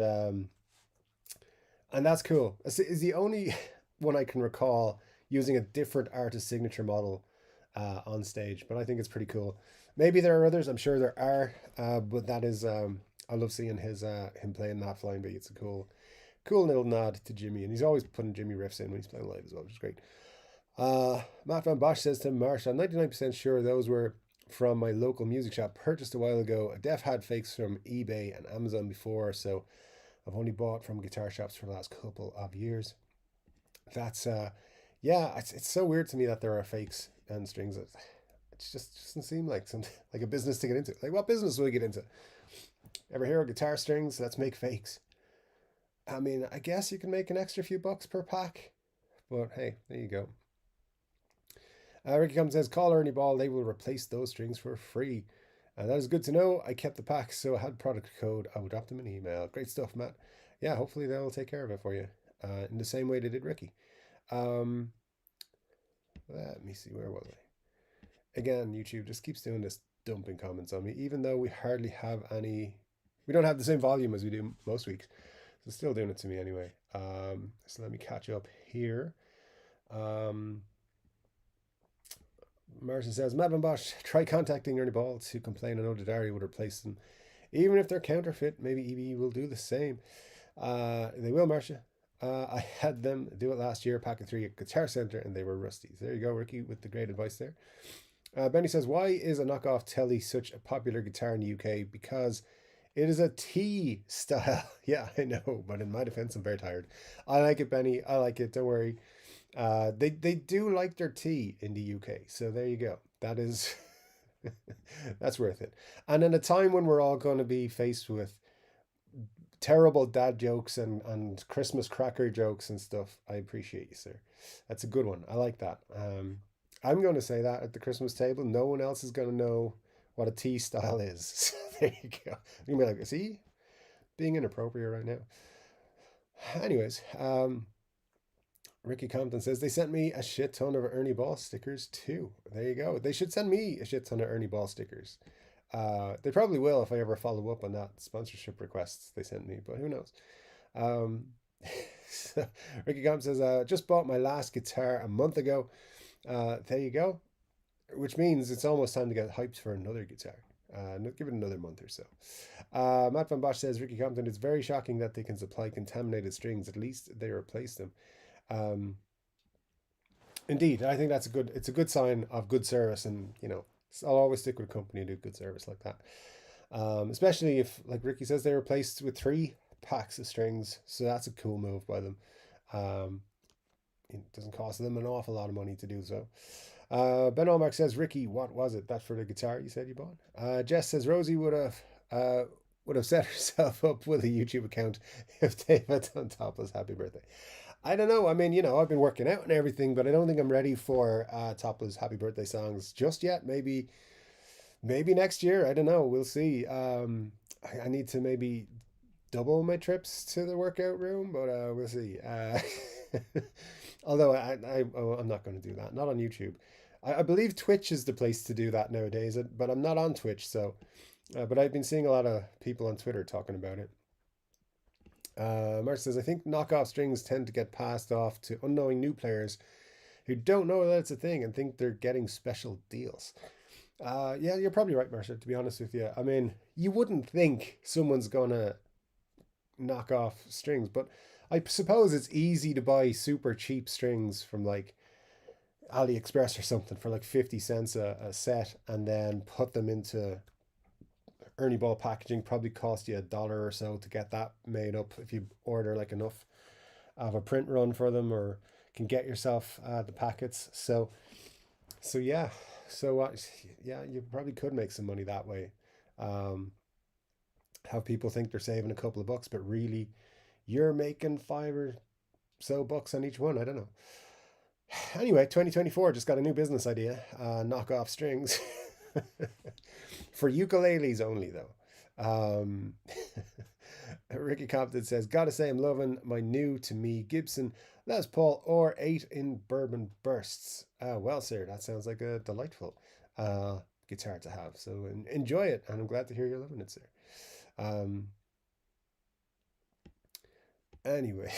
that's cool. It's the only one I can recall using a different artist signature model on stage, but I think it's pretty cool. Maybe there are others. I'm sure there are, but that is I love seeing his him playing that flying beat. It's a cool little nod to Jimmy, and he's always putting Jimmy riffs in when he's playing live as well, which is great. Matt Van Bosch says to Marsha, I'm 99% sure those were from my local music shop purchased a while ago. Def had fakes from eBay and Amazon before, so I've only bought from guitar shops for the last couple of years. That's yeah, it's so weird to me that there are fakes and strings. It just doesn't seem like some like a business to get into. Like, what business will we get into? Ever hear of guitar strings? Let's make fakes. I mean, I guess you can make an extra few bucks per pack, but hey, there you go. Ricky comes and says, call Ernie Ball, they will replace those strings for free. That is good to know. I kept the pack, so I had product code. I will drop them an email. Great stuff, Matt. Yeah, hopefully they'll take care of it for you in the same way they did Ricky. Um, Let me see, where was I? Again, YouTube just keeps doing this dumping comments on me, even though we hardly have any. We don't have the same volume as we do most weeks. So still doing it to me anyway. So let me catch up here. Um, Martin says, Matt Van Bosch, try contacting Ernie Ball to complain. I know Dadari would replace them. Even if they're counterfeit, maybe EB will do the same. They will, Marcia. I had them do it last year, pack of 3 at Guitar Center, and they were rusty. So there you go, Ricky, with the great advice there. Benny says, why is a knockoff Telly such a popular guitar in the UK? Because it is a T style. Yeah, I know, but in my defense, I'm very tired. I like it, Benny. I like it. Don't worry. They do like their tea in the UK. So there you go. That is that's worth it. And in a time when we're all going to be faced with terrible dad jokes and Christmas cracker jokes and stuff, I appreciate you, sir. That's a good one. I like that. I'm going to say that at the Christmas table, no one else is going to know what a tea style is. So there you go. You're going to be like, see, being inappropriate right now. Anyways, Ricky Compton says they sent me a shit ton of Ernie Ball stickers too. There you go. They should send me a shit ton of Ernie Ball stickers. They probably will if I ever follow up on that sponsorship request they sent me, but who knows? Um, so Ricky Compton says, just bought my last guitar a month ago. There you go. Which means it's almost time to get hyped for another guitar. Give it another month or so. Matt Van Bosch says, Ricky Compton, it's very shocking that they can supply contaminated strings. At least they replace them. Um, Indeed, I think it's a good sign of good service, and I'll always stick with a company who do good service like that. Especially if, like Ricky says, they're replaced with 3 packs of strings, so that's a cool move by them. Um, it doesn't cost them an awful lot of money to do so. Ben Olmark says, Ricky, what was it? That for the guitar you said you bought? Jess says Rosie would have set herself up with a YouTube account if Dave had done topless happy birthday. I don't know. I mean, I've been working out and everything, but I don't think I'm ready for topless happy birthday songs just yet. Maybe next year. I don't know. We'll see. I need to maybe double my trips to the workout room, but we'll see. Although I'm not going to do that. Not on YouTube. I believe Twitch is the place to do that nowadays, but I'm not on Twitch, so. But I've been seeing a lot of people on Twitter talking about it. Mark says, I think knockoff strings tend to get passed off to unknowing new players who don't know that it's a thing and think they're getting special deals. Yeah, you're probably right, Marcia, to be honest with you. I mean, you wouldn't think someone's going to knock off strings, but I suppose it's easy to buy super cheap strings from like AliExpress or something for like 50 cents a set and then put them into Ernie Ball packaging. Probably cost you $1 or so to get that made up if you order like enough of a print run for them or can get yourself the packets. So yeah, yeah, you probably could make some money that way. Have people think they're saving a couple of bucks, but really you're making $5 or so on each one. I don't know. Anyway, 2024 just got a new business idea. Knock off strings. For ukuleles only, though. Ricky Compton says, gotta say, I'm loving my new to me Gibson Les Paul or 8 in bourbon bursts. Well, sir, that sounds like a delightful guitar to have. So enjoy it, and I'm glad to hear you're loving it, sir. Anyway.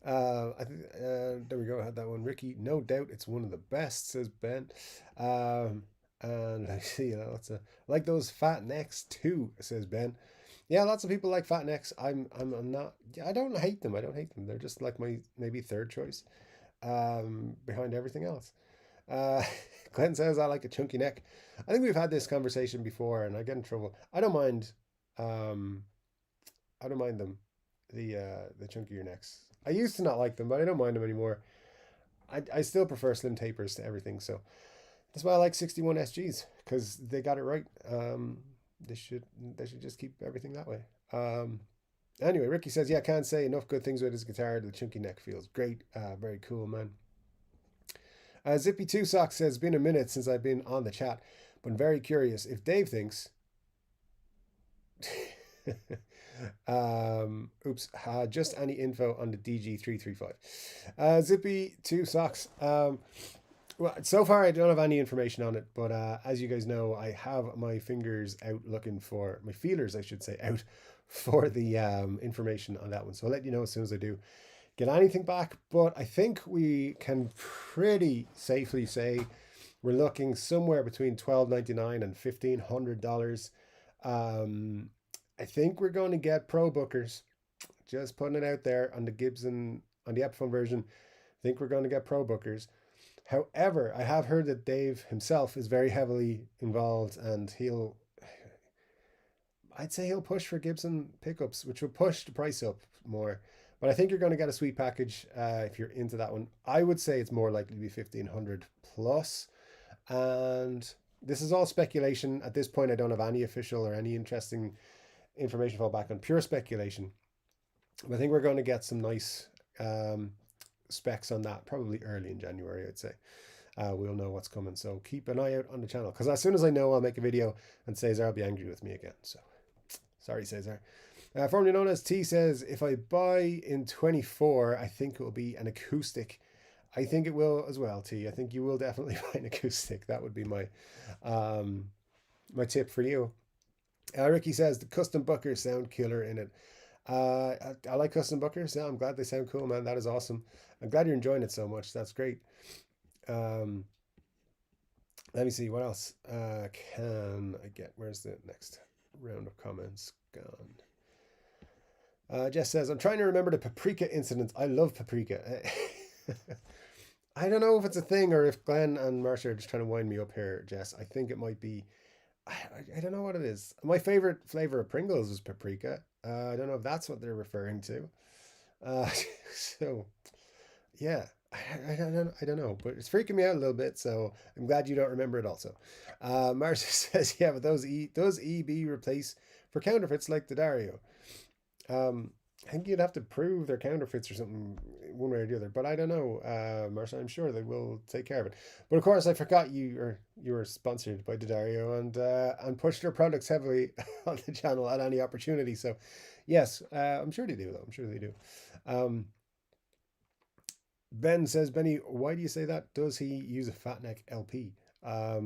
There we go. I had that one. Ricky, no doubt it's one of the best, says Ben. And I see, lots of like those fat necks too, says Ben. Yeah, lots of people like fat necks. I'm not. I don't hate them. I don't hate them. They're just like my maybe third choice, behind everything else. Uh, Glenn says I like a chunky neck. I think we've had this conversation before, and I get in trouble. I don't mind. I don't mind them. The chunkier necks. I used to not like them, but I don't mind them anymore. I still prefer slim tapers to everything. So that's why I like 61 SGs because they got it right. They should just keep everything that way. Anyway, Ricky says, yeah, can't say enough good things with his guitar. The chunky neck feels great. Very cool, man. Zippy2 Socks says, been a minute since I've been on the chat, but I'm very curious if Dave thinks. Just any info on the DG335. Zippy2 Socks. Well, so far I don't have any information on it, but as you guys know, I have my fingers out looking for my feelers, I should say, out for the information on that one. So I'll let you know as soon as I do get anything back. But I think we can pretty safely say we're looking somewhere between $12.99 and $1,500. I think we're going to get Pro Bookers. Just putting it out there on the Gibson, on the Epiphone version. I think we're going to get Pro Bookers. However, I have heard that Dave himself is very heavily involved, and I'd say he'll push for Gibson pickups, which will push the price up more. But I think you're going to get a sweet package if you're into that one. I would say it's more likely to be 1,500 plus. And this is all speculation. At this point, I don't have any official or any interesting information to fall back on. Pure speculation. But I think we're going to get some nice specs on that probably early in January, I'd say. We'll know what's coming. So keep an eye out on the channel, because as soon as I know, I'll make a video, and Cesar will be angry with me again. So sorry, Cesar. Formerly known as T says, if I buy in 24, I think it will be an acoustic. I think it will as well, T. I think you will definitely buy an acoustic. That would be my tip for you. Ricky says the custom buckers sound killer in it. I like custom buckers. Yeah, I'm glad they sound cool, man. That is awesome. I'm glad you're enjoying it so much. That's great. Let me see what else can I get. Where's the next round of comments gone? Jess says, I'm trying to remember the paprika incident. I love paprika. I don't know if it's a thing or if Glenn and Marcia are just trying to wind me up here, Jess. I think it might be. I don't know what it is. My favorite flavor of Pringles was paprika. I don't know if that's what they're referring to. So, yeah. I don't know, but it's freaking me out a little bit, so I'm glad you don't remember it also. Marcia says, yeah, but those EB replace for counterfeits like the Dario. I think you'd have to prove they're counterfeits or something one way or the other, but I don't know, Marcia. I'm sure they will take care of it. But of course, I forgot you were sponsored by Dario and push their products heavily on the channel at any opportunity. So, yes, I'm sure they do, though. I'm sure they do. Ben says, Benny, why do you say that? Does he use a Fatneck LP? I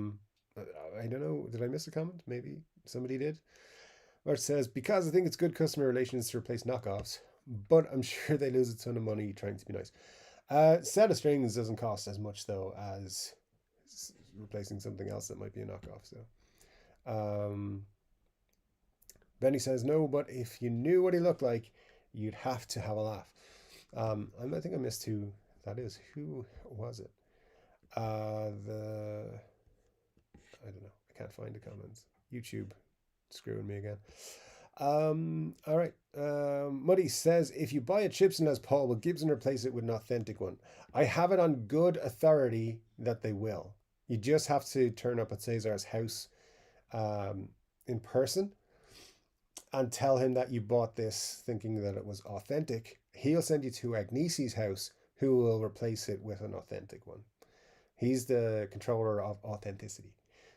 don't know. Did I miss a comment? Maybe somebody did. Or it says, because I think it's good customer relations to replace knockoffs, but I'm sure they lose a ton of money trying to be nice. Set of strings doesn't cost as much, though, as replacing something else that might be a knockoff. So, Benny says, no, but if you knew what he looked like, you'd have to have a laugh. I think I missed who that is. Who was it? I don't know. I can't find the comments. YouTube screwing me again. All right. Muddy says, if you buy a Gibson Les Paul, will Gibson replace it with an authentic one? I have it on good authority that they will. You just have to turn up at Cesar's house in person and tell him that you bought this thinking that it was authentic. He'll send you to Agnesi's house, who will replace it with an authentic one. He's the controller of authenticity.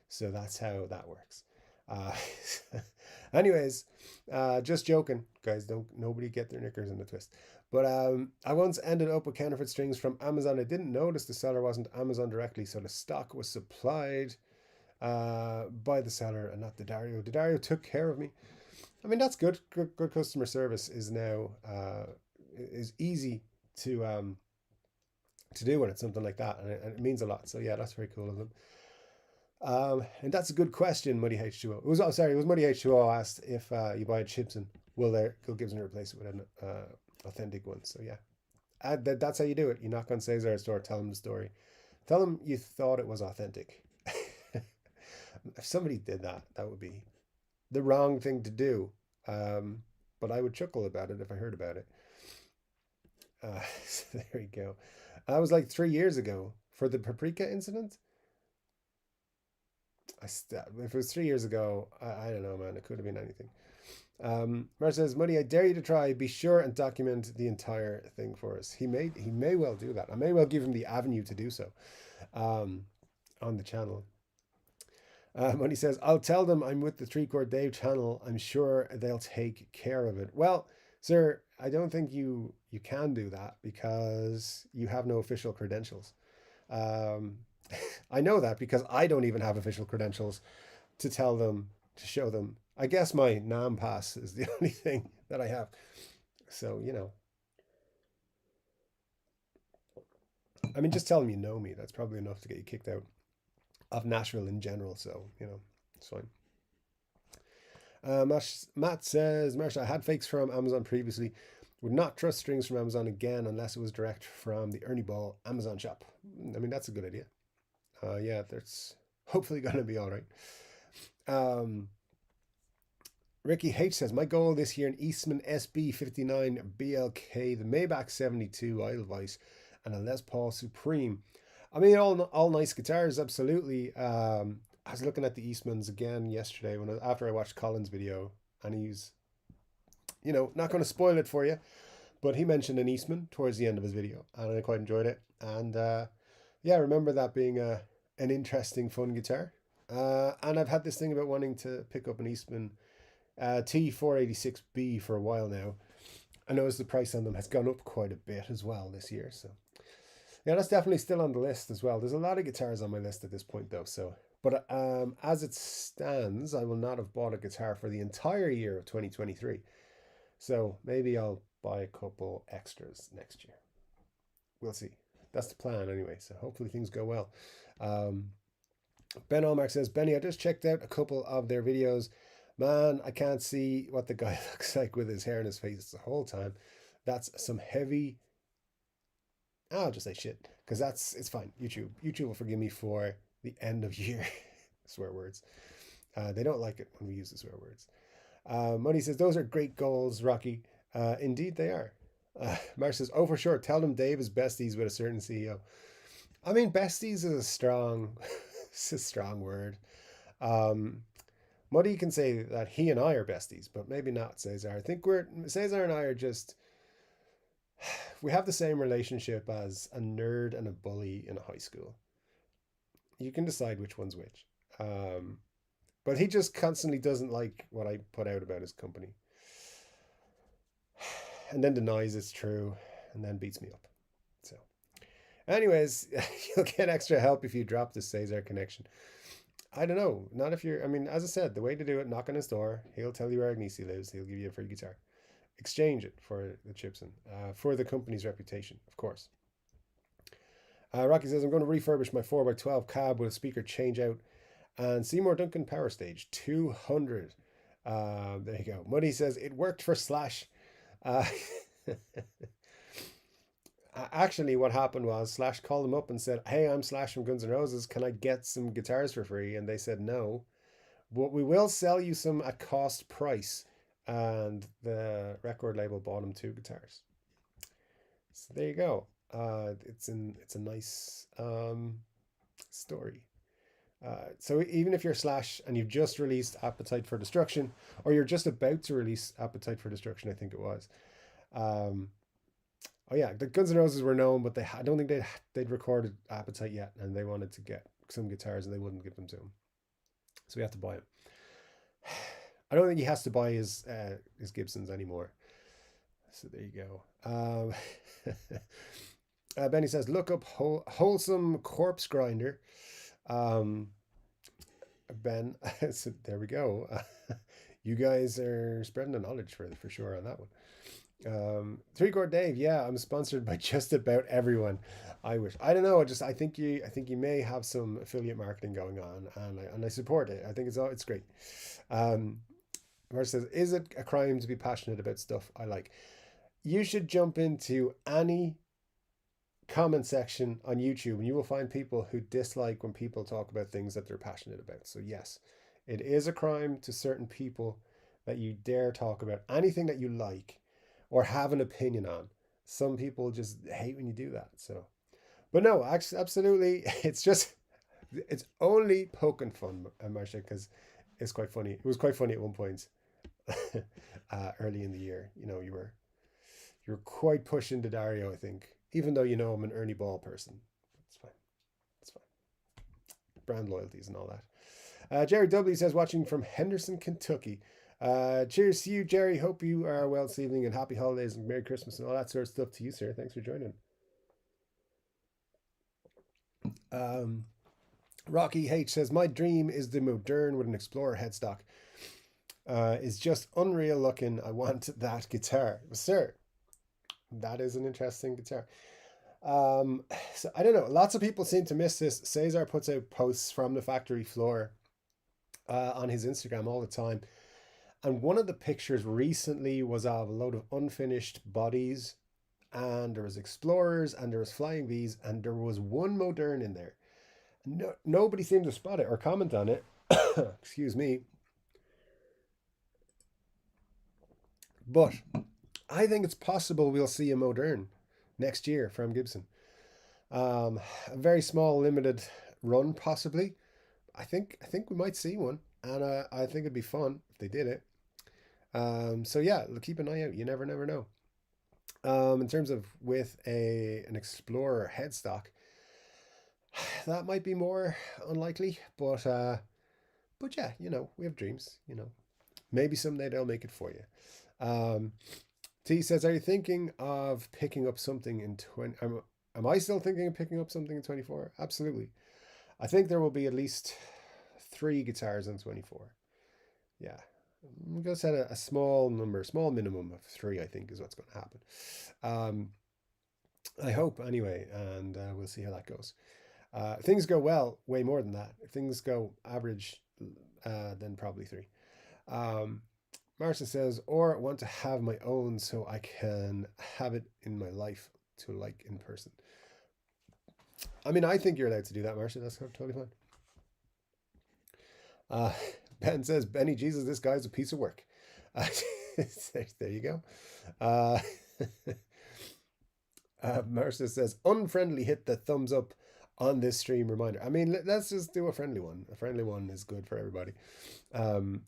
So that's how that works. Anyways, just joking, guys. Nobody get their knickers in a twist. But I once ended up with counterfeit strings from Amazon. I didn't notice the seller wasn't Amazon directly, so the stock was supplied by the seller and not the Dario. The Dario took care of me. I mean, that's good. Good customer service is now is easy to do when it's something like that, and it means a lot. So yeah, that's very cool of them. And that's a good question, Muddy H2O. It was Muddy H2O asked if you buy a Gibson, will Gibson replace it with an authentic one? So yeah, that's how you do it. You knock on Cesar's door, tell him the story, tell him you thought it was authentic. If somebody did that, that would be the wrong thing to do. But I would chuckle about it if I heard about it. So there you go. That was like 3 years ago for the paprika incident. If it was 3 years ago, I don't know, man. It could have been anything. Mar says, Muddy, I dare you to try. Be sure and document the entire thing for us. He may well do that. I may well give him the avenue to do so on the channel. Muddy says, I'll tell them I'm with the Chord Dave channel. I'm sure they'll take care of it. Well, sir, I don't think you can do that because you have no official credentials. I know that because I don't even have official credentials to tell them, to show them. I guess my NAM pass is the only thing that I have. So, I mean, just tell them you know me. That's probably enough to get you kicked out of Nashville in general. So, it's fine. Matt says, Marsha, I had fakes from Amazon previously. Would not trust strings from Amazon again unless it was direct from the Ernie Ball Amazon shop. I mean, that's a good idea. Yeah, that's hopefully going to be all right. Ricky H says, my goal this year, an Eastman SB59 BLK, the Maybach 72 Edelweiss, and a Les Paul Supreme. I mean, all nice guitars, absolutely. I was looking at the Eastmans again yesterday after I watched Colin's video, and he's, not going to spoil it for you, But he mentioned an Eastman towards the end of his video, and I quite enjoyed it. And yeah, I remember that being an interesting, fun guitar. And I've had this thing about wanting to pick up an Eastman T486B for a while now. I noticed the price on them has gone up quite a bit as well this year. So yeah, that's definitely still on the list as well. There's a lot of guitars on my list at this point though. So, but as it stands, I will not have bought a guitar for the entire year of 2023. So maybe I'll buy a couple extras next year. We'll see. That's the plan anyway. So hopefully things go well. Ben Olmark says, Benny, I just checked out a couple of their videos. Man, I can't see what the guy looks like with his hair in his face the whole time. That's some heavy... I'll just say shit, because it's fine. YouTube will forgive me for the end of year swear words. They don't like it when we use the swear words. Money says, those are great goals, Rocky. Indeed they are. Marsh says, oh, for sure. Tell them Dave is besties with a certain CEO. I mean, besties is a strong, it's a strong word. Muddy can say that he and I are besties, but maybe not Cesar. I think Cesar and I are just, we have the same relationship as a nerd and a bully in a high school. You can decide which one's which. But he just constantly doesn't like what I put out about his company. And then denies it's true, and then beats me up. So, anyways, you'll get extra help if you drop the Cesar connection. I don't know. Not if you're, I mean, as I said, the way to do it, knock on his door. He'll tell you where Agnesi lives. He'll give you a free guitar. Exchange it for the Gibson, for the company's reputation, of course. Rocky says, I'm going to refurbish my 4x12 cab with a speaker change out and Seymour Duncan Power Stage 200. There you go. Muddy says, it worked for Slash. Actually, what happened was Slash called them up and said, hey, I'm Slash from Guns N' Roses. Can I get some guitars for free? And they said no, but we will sell you some at cost price. And the record label bought him 2 guitars. So there you go. It's a nice story. So even if you're Slash and you've just released Appetite for Destruction, or you're just about to release Appetite for Destruction, I think it was. Oh yeah, the Guns N' Roses were known, but I don't think they'd recorded Appetite yet, and they wanted to get some guitars, and they wouldn't give them to him, so we have to buy him. I don't think he has to buy his Gibsons anymore. So there you go. Benny says, look up Wholesome Corpse Grinder. Ben, so there we go. You guys are spreading the knowledge for sure on that one. Chord Dave, yeah, I'm sponsored by just about everyone. I wish. I don't know. I think you may have some affiliate marketing going on, and I support it. I think it's great. Mark says, is it a crime to be passionate about stuff I like? You should jump into any comment section on YouTube and you will find people who dislike when people talk about things that they're passionate about. So yes, it is a crime to certain people that you dare talk about anything that you like or have an opinion on. Some people just hate when you do that. So, but no, actually, absolutely, it's only poking fun, Marsha, because it's quite funny. It was quite funny at one point early in the year. You know, you were quite pushing to Dario, I think, even though you know I'm an Ernie Ball person. It's fine. It's fine. Brand loyalties and all that. Jerry W says, watching from Henderson, Kentucky. Cheers to you, Jerry. Hope you are well this evening, and happy holidays and Merry Christmas and all that sort of stuff to you, sir. Thanks for joining. Rocky H says, my dream is the Modern with an Explorer headstock. Is just unreal looking. I want that guitar. Sir, that is an interesting guitar. So I don't know. Lots of people seem to miss this. Cesar puts out posts from the factory floor on his Instagram all the time. And one of the pictures recently was of a load of unfinished bodies, and there was Explorers and there was Flying V's, and there was one Modern in there. Nobody seemed to spot it or comment on it. Excuse me. But I think it's possible we'll see a Modern next year from Gibson. A very small, limited run, possibly. I think we might see one, and I think it'd be fun if they did it. So yeah, keep an eye out. You never know. In terms of with an Explorer headstock, that might be more unlikely, but yeah, we have dreams. Maybe someday they'll make it for you. Um, T says, "Are you thinking of picking up something in 20? Am I still thinking of picking up something in 24? Absolutely. I think there will be at least three guitars in 24. Yeah, I'm gonna set a small number, small minimum of three. I think is what's going to happen. Um, I hope anyway, and we'll see how that goes. If things go well, way more than that. If things go average, then probably three. Um, Marcia says, or want to have my own so I can have it in my life to like in person. I mean, I think you're allowed to do that, Marcia. That's totally fine. Uh, Ben says, Benny Jesus, this guy's a piece of work. Uh, there you go. Uh, Marcia says, unfriendly, hit the thumbs up on this stream reminder. I mean, let's just do a friendly one. A friendly one is good for everybody.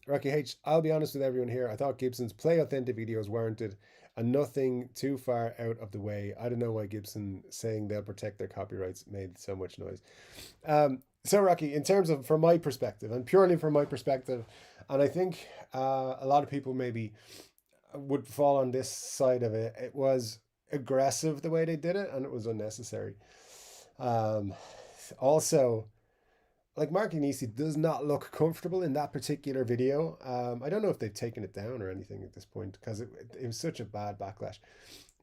Rocky H, I'll be honest with everyone here. I thought Gibson's play authentic videos warranted and nothing too far out of the way. I don't know why Gibson saying they'll protect their copyrights made so much noise. So Rocky, in terms of from my perspective, and purely from my perspective, and I think a lot of people maybe would fall on this side of it. It was aggressive the way they did it, and it was unnecessary. Um, Also, like Mark Agnesi does not look comfortable in that particular video. I don't know if they've taken it down or anything at this point because it was such a bad backlash.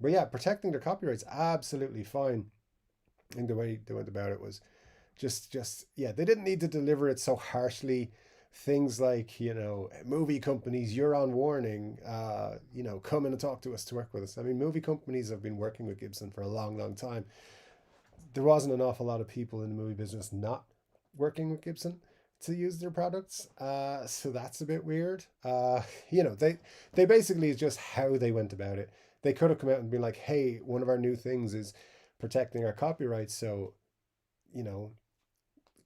But yeah, protecting their copyrights absolutely fine. I think the way they went about it was just yeah, they didn't need to deliver it so harshly. Things like movie companies, you're on warning. Come in and talk to us to work with us. I mean, movie companies have been working with Gibson for a long, long time. There wasn't an awful lot of people in the movie business not working with Gibson to use their products. So that's a bit weird. They basically is just how they went about it. They could have come out and been like, hey, one of our new things is protecting our copyrights. So, you know,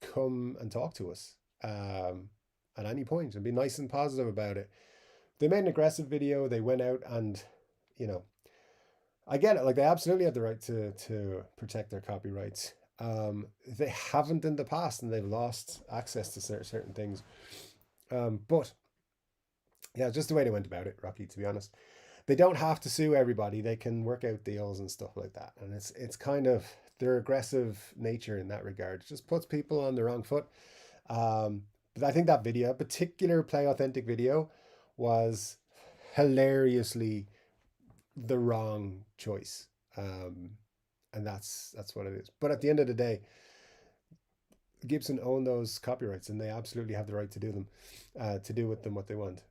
come and talk to us at any point and be nice and positive about it. They made an aggressive video. They went out and, you know, I get it. Like they absolutely have the right to protect their copyrights. They haven't in the past, and they've lost access to certain things. But yeah, just the way they went about it, Rocky. To be honest, they don't have to sue everybody. They can work out deals and stuff like that. And it's kind of their aggressive nature in that regard. It just puts people on the wrong foot. But I think that video, a particular Play Authentic video, was hilariously the wrong choice. And that's what it is. But at the end of the day, Gibson own those copyrights, and they absolutely have the right to do them, to do with them what they want.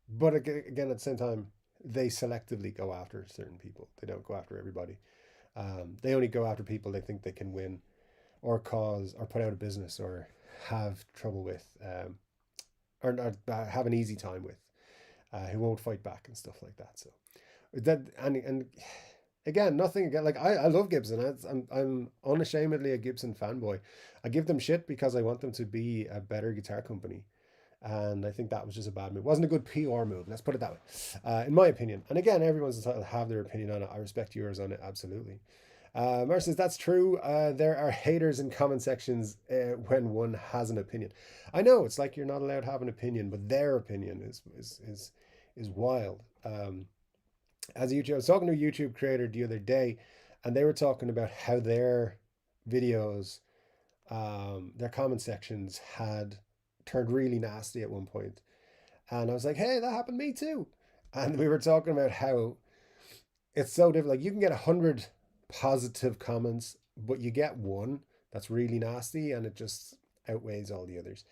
But again, at the same time, they selectively go after certain people. They don't go after everybody. They only go after people they think they can win, or cause, or put out of business, or have trouble with, or have an easy time with, who won't fight back and stuff like that. So that and again, nothing again. Like I love Gibson. I'm unashamedly a Gibson fanboy. I give them shit because I want them to be a better guitar company, and I think that was just a bad move. It wasn't a good PR move. Let's put it that way, in my opinion. And again, everyone's entitled to have their opinion on it. I respect yours on it absolutely. Mar says that's true. There are haters in comment sections when one has an opinion. I know it's like you're not allowed to have an opinion, but their opinion is wild. As a YouTube, I was talking to a YouTube creator the other day, and they were talking about how their videos, their comment sections had turned really nasty at one point. And I was like, hey, that happened to me too. And we were talking about how it's so different. Like you can get 100 positive comments, but you get one that's really nasty, and it just outweighs all the others,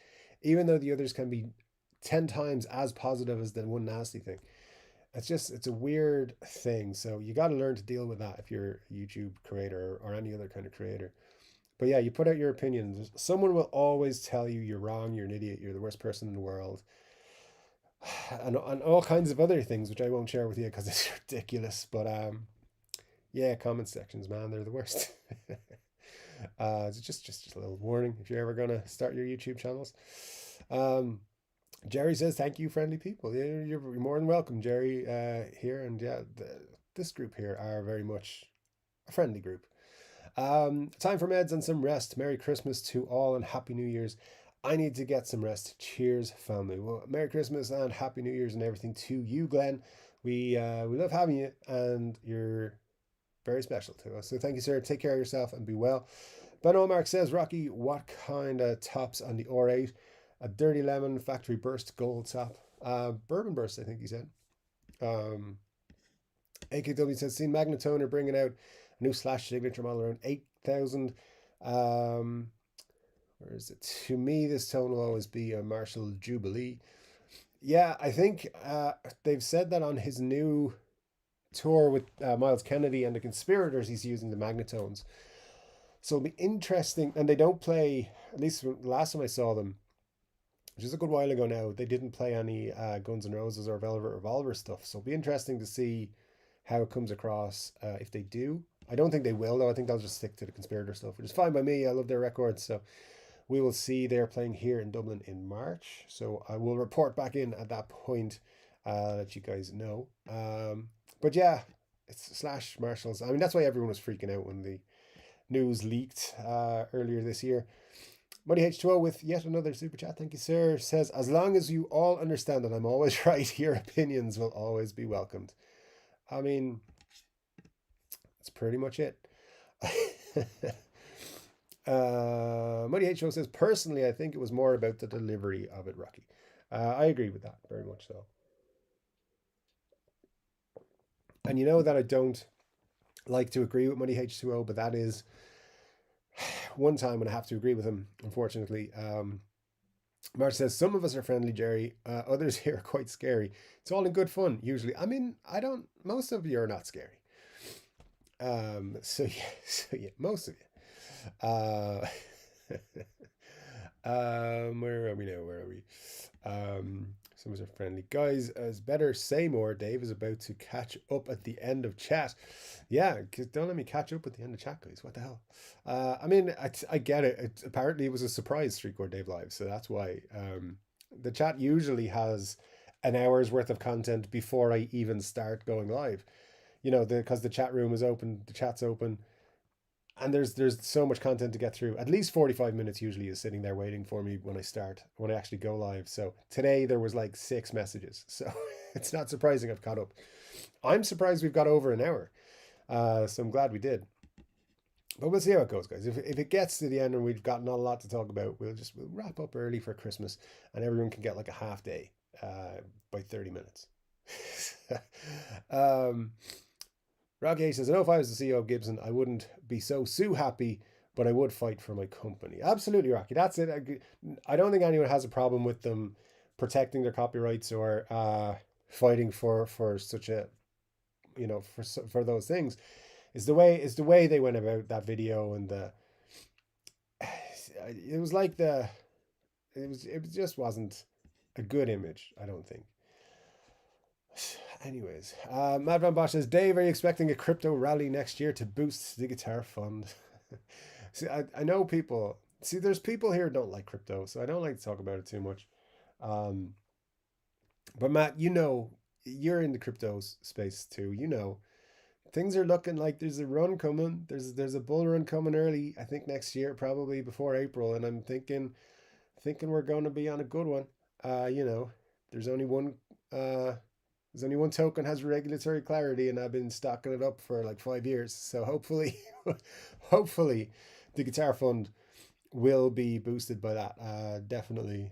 even though the others can be 10 times as positive as the one nasty thing. It's a weird thing. So you got to learn to deal with that if you're a YouTube creator or any other kind of creator. But yeah, you put out your opinions. Someone will always tell you you're wrong, you're an idiot, you're the worst person in the world, and all kinds of other things, which I won't share with you because it's ridiculous. But yeah, comment sections, man, they're the worst. It's just a little warning if you're ever gonna start your YouTube channels. Jerry says, thank you, friendly people. You're more than welcome, Jerry, here. And yeah, this group here are very much a friendly group. Time for meds and some rest. Merry Christmas to all and Happy New Year's. I need to get some rest. Cheers, family. Well, Merry Christmas and Happy New Year's and everything to you, Glenn. We love having you, and you're very special to us. So thank you, sir. Take care of yourself and be well. Ben Olmark says, Rocky, what kind of tops on the R8? A Dirty Lemon Factory Burst Gold top. Bourbon Burst, I think he said. Um, AKW says, seen Magnatone are bringing out a new Slash signature model around 8,000. Where is it? To me, this tone will always be a Marshall Jubilee. Yeah, I think they've said that on his new tour with Miles Kennedy and the Conspirators, he's using the Magnatones. So it'll be interesting. And they don't play, at least the last time I saw them, which is a good while ago now, they didn't play any Guns N' Roses or Velvet Revolver stuff. So it'll be interesting to see how it comes across if they do. I don't think they will, though. I think they'll just stick to the Conspirator stuff, which is fine by me. I love their records. So we will see. They're playing here in Dublin in March. So I will report back in at that point, let you guys know. But yeah, it's Slash Marshalls. I mean, that's why everyone was freaking out when the news leaked earlier this year. Money H2O with yet another super chat. Thank you, sir. Says, as long as you all understand that I'm always right, your opinions will always be welcomed. I mean, that's pretty much it. Money H2O says, personally, I think it was more about the delivery of it, Rocky. I agree with that, very much so. And you know that I don't like to agree with Money H2O, but that is one time when I have to agree with him, unfortunately. Mark says, some of us are friendly, Jerry. Others here are quite scary. It's all in good fun, usually. I mean, most of you are not scary. So yeah, most of you. Where are we now? Where are we? Some of us are friendly. Guys, as better say more. Dave is about to catch up at the end of chat. Yeah, don't let me catch up at the end of chat, guys. What the hell? I mean, I get it. Apparently, it was a surprise Chord Dave live, so that's why. The chat usually has an hour's worth of content before I even start going live. You know, because the chat room is open, the chat's open, and there's so much content to get through. At least 45 minutes usually is sitting there waiting for me when I actually go live. So today there was like 6 messages, so it's not surprising I've caught up. I'm surprised we've got over an hour, so I'm glad we did. But we'll see how it goes, guys. If it gets to the end and we've got not a lot to talk about, we'll wrap up early for Christmas, and everyone can get like a half day by 30 minutes. Rocky says, I know if I was the CEO of Gibson, I wouldn't be so happy, but I would fight for my company. Absolutely, Rocky. That's it. I don't think anyone has a problem with them protecting their copyrights or fighting for such a, for those things. Is the way they went about that video, and it just wasn't a good image, I don't think. Anyways, Mad Van Bosch says, Dave, are you expecting a crypto rally next year to boost the guitar fund? See, I know people. See, there's people here who don't like crypto, so I don't like to talk about it too much. But Matt, you're in the crypto space too. Things are looking like there's a run coming. There's a bull run coming early, I think next year, probably before April, and I'm thinking we're going to be on a good one. There's only one. There's only one token has regulatory clarity, and I've been stocking it up for like 5 years. So hopefully, hopefully, the guitar fund will be boosted by that. Definitely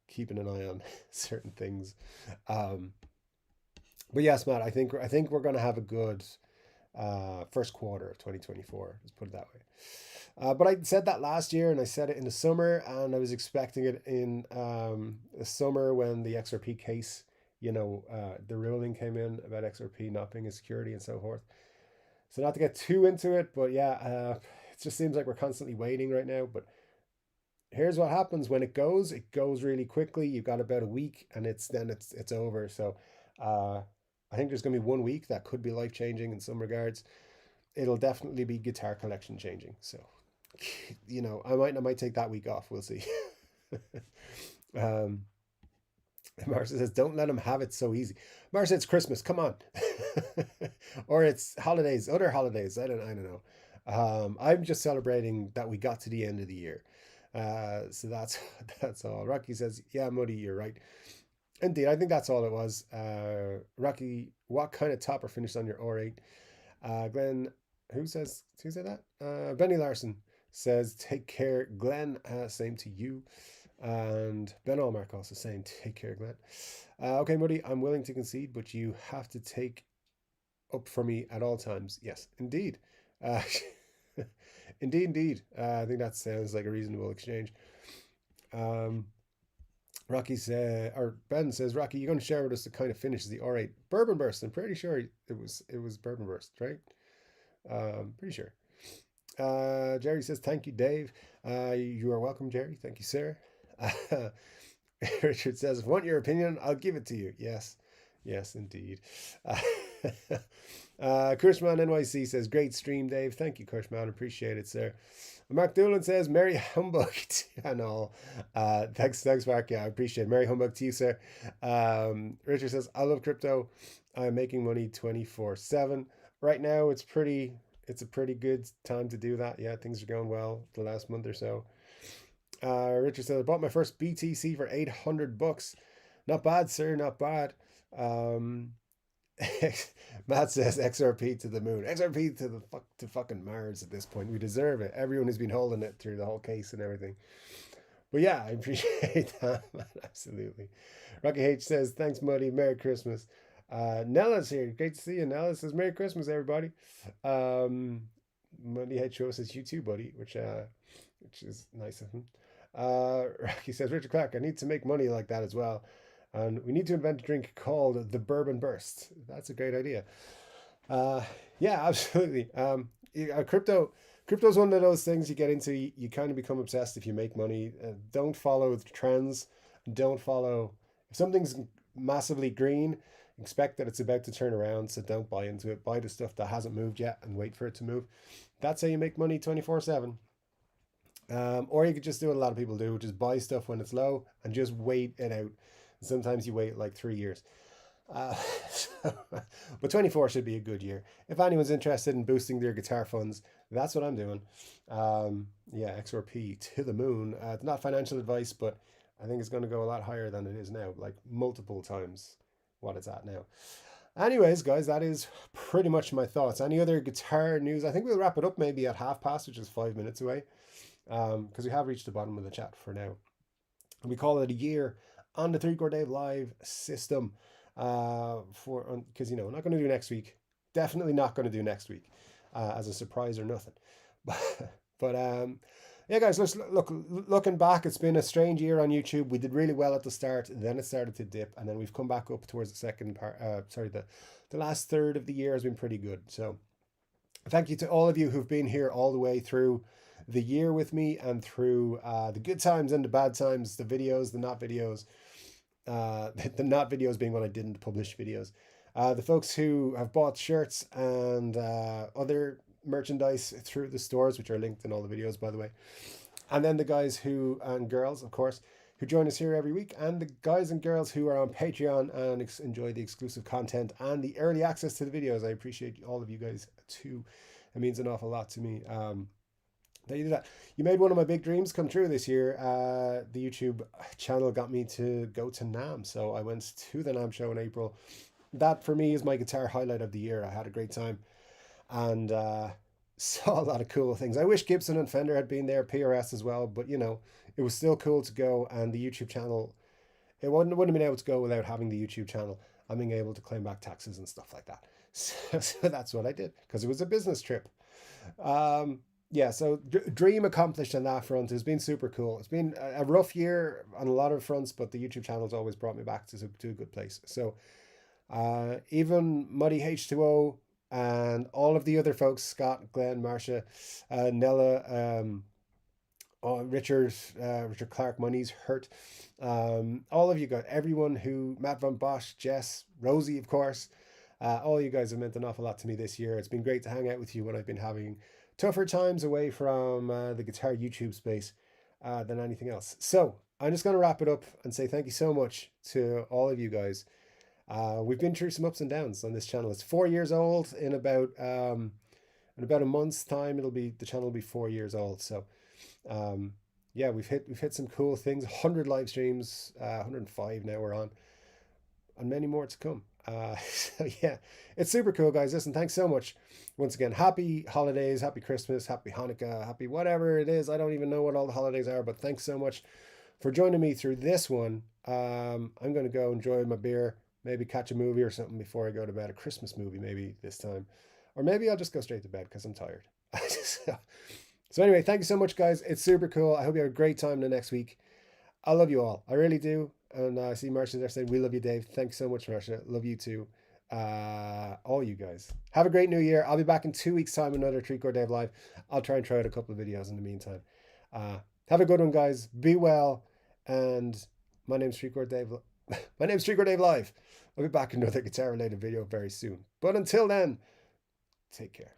keeping an eye on certain things. But yes, Matt, I think we're going to have a good first quarter of 2024. Let's put it that way. But I said that last year, and I said it in the summer, and I was expecting it in the summer when the XRP case, the ruling came in about XRP not being a security and so forth. So not to get too into it, but yeah, it just seems like we're constantly waiting right now. But here's what happens when it goes really quickly. You've got about a week, and it's over. So I think there's going to be 1 week that could be life changing in some regards. It'll definitely be guitar collection changing. So, I might take that week off. We'll see. Marcia says, don't let him have it so easy. Marcia, it's Christmas. Come on. Or it's holidays, other holidays. I don't know. I'm just celebrating that we got to the end of the year. So that's that's all. Rocky says, yeah, Muddy, you're right. Indeed, I think that's all it was. Rocky, what kind of topper finished on your R8? Glenn, who said that? Benny Larson says, take care, Glenn. Same to you. And Ben Allmark also saying, take care, Glenn. Okay, Muddy, I'm willing to concede, but you have to take up for me at all times. Yes, indeed. Uh, indeed. I think that sounds like a reasonable exchange. Um, Rocky says, or Ben says, Rocky, you're going to share with us the kind of finish the R8 Bourbon Burst. I'm pretty sure it was Bourbon Burst, right? Pretty sure. Jerry says, thank you, Dave. You are welcome, Jerry. Thank you, sir. Richard says, if I want your opinion, I'll give it to you. Yes, indeed. Kushman NYC says, great stream, Dave. Thank you, Kushman. Appreciate it, sir. Mark Doolan says, Merry Humbug and all. Thanks, Mark. Yeah, I appreciate it. Merry Humbug to you, sir. Richard says, I love crypto. I'm making money 24/7. Right now, it's a pretty good time to do that. Yeah, things are going well the last month or so. Richard says, I bought my first BTC for $800. Not bad, sir. Not bad. Matt says XRP to the moon. XRP to fucking Mars at this point. We deserve it. Everyone has been holding it through the whole case and everything. But yeah, I appreciate that, man. Absolutely. Rocky H says, thanks, Muddy. Merry Christmas. Nella's here. Great to see you. Nella says, Merry Christmas, everybody. Muddy H says, you too, buddy, which is nice of him. Rocky says, Richard Clark, I need to make money like that as well. And we need to invent a drink called the Bourbon Burst. That's a great idea. Yeah, absolutely. Crypto's one of those things you get into. You kind of become obsessed if you make money. Don't follow the trends. Don't follow if something's massively green. Expect that it's about to turn around. So don't buy into it. Buy the stuff that hasn't moved yet and wait for it to move. That's how you make money 24/7. Or you could just do what a lot of people do, which is buy stuff when it's low and just wait it out. Sometimes you wait like 3 years. But 24 should be a good year. If anyone's interested in boosting their guitar funds, that's what I'm doing. Yeah, XRP to the moon. It's not financial advice, but I think it's going to go a lot higher than it is now, like multiple times what it's at now. Anyways, guys, that is pretty much my thoughts. Any other guitar news? I think we'll wrap it up maybe at 1:30, which is 5 minutes away, because we have reached the bottom of the chat for now. We call it a year on the Chord Dave live system. Because I'm not going to do next week. Definitely not going to do next week as a surprise or nothing. But yeah, guys, looking back, it's been a strange year on YouTube. We did really well at the start, then it started to dip, and then we've come back up towards the second part. The last third of the year has been pretty good. So thank you to all of you who've been here all the way through the year with me and through the good times and the bad times, the videos, the not videos. The not videos being when I didn't publish videos. The folks who have bought shirts and other merchandise through the stores, which are linked in all the videos, by the way. And then the guys and girls, of course, who join us here every week. And the guys and girls who are on Patreon and enjoy the exclusive content and the early access to the videos. I appreciate all of you guys too. It means an awful lot to me. That you did that. You made one of my big dreams come true this year. The YouTube channel got me to go to NAMM, so I went to the NAMM show in April. That for me is my guitar highlight of the year. I had a great time and saw a lot of cool things. I wish Gibson and Fender had been there, PRS as well, but it was still cool to go. And the YouTube channel, it wouldn't have been able to go without having the YouTube channel and being able to claim back taxes and stuff like that. So that's what I did because it was a business trip. Yeah, so dream accomplished on that front. It's been super cool. It's been a rough year on a lot of fronts, but the YouTube channel's always brought me back to a good place. So even Muddy H2O and all of the other folks, Scott, Glenn, Marcia, Nella, Richard Clark, Money's Hurt, all of you guys, everyone Matt Van Bosch, Jess, Rosie, of course, all you guys have meant an awful lot to me this year. It's been great to hang out with you when I've been having tougher times away from the guitar YouTube space than anything else. So I'm just going to wrap it up and say thank you so much to all of you guys. We've been through some ups and downs on this channel. It's 4 years old in about a month's time. The channel will be 4 years old. So yeah, we've hit some cool things. 100 live streams, 105 now we're on, and many more to come. So yeah, it's super cool, guys. Listen, thanks so much once again. Happy holidays, happy Christmas, happy Hanukkah, happy whatever it is. I don't even know what all the holidays are, but thanks so much for joining me through this one. I'm going to go enjoy my beer, maybe catch a movie or something before I go to bed. A Christmas movie, maybe this time. Or maybe I'll just go straight to bed because I'm tired. So anyway, thank you so much, guys. It's super cool. I hope you have a great time the next week. I love you all. I really do. And I see Marcia there saying, we love you, Dave. Thanks so much, Marcia. Love you too. All you guys. Have a great new year. I'll be back in 2 weeks' time, another Chord Dave Live. I'll try and try out a couple of videos in the meantime. Have a good one, guys. Be well. And my name's Chord Dave. My name's Chord Dave Live. I'll be back in another guitar-related video very soon. But until then, take care.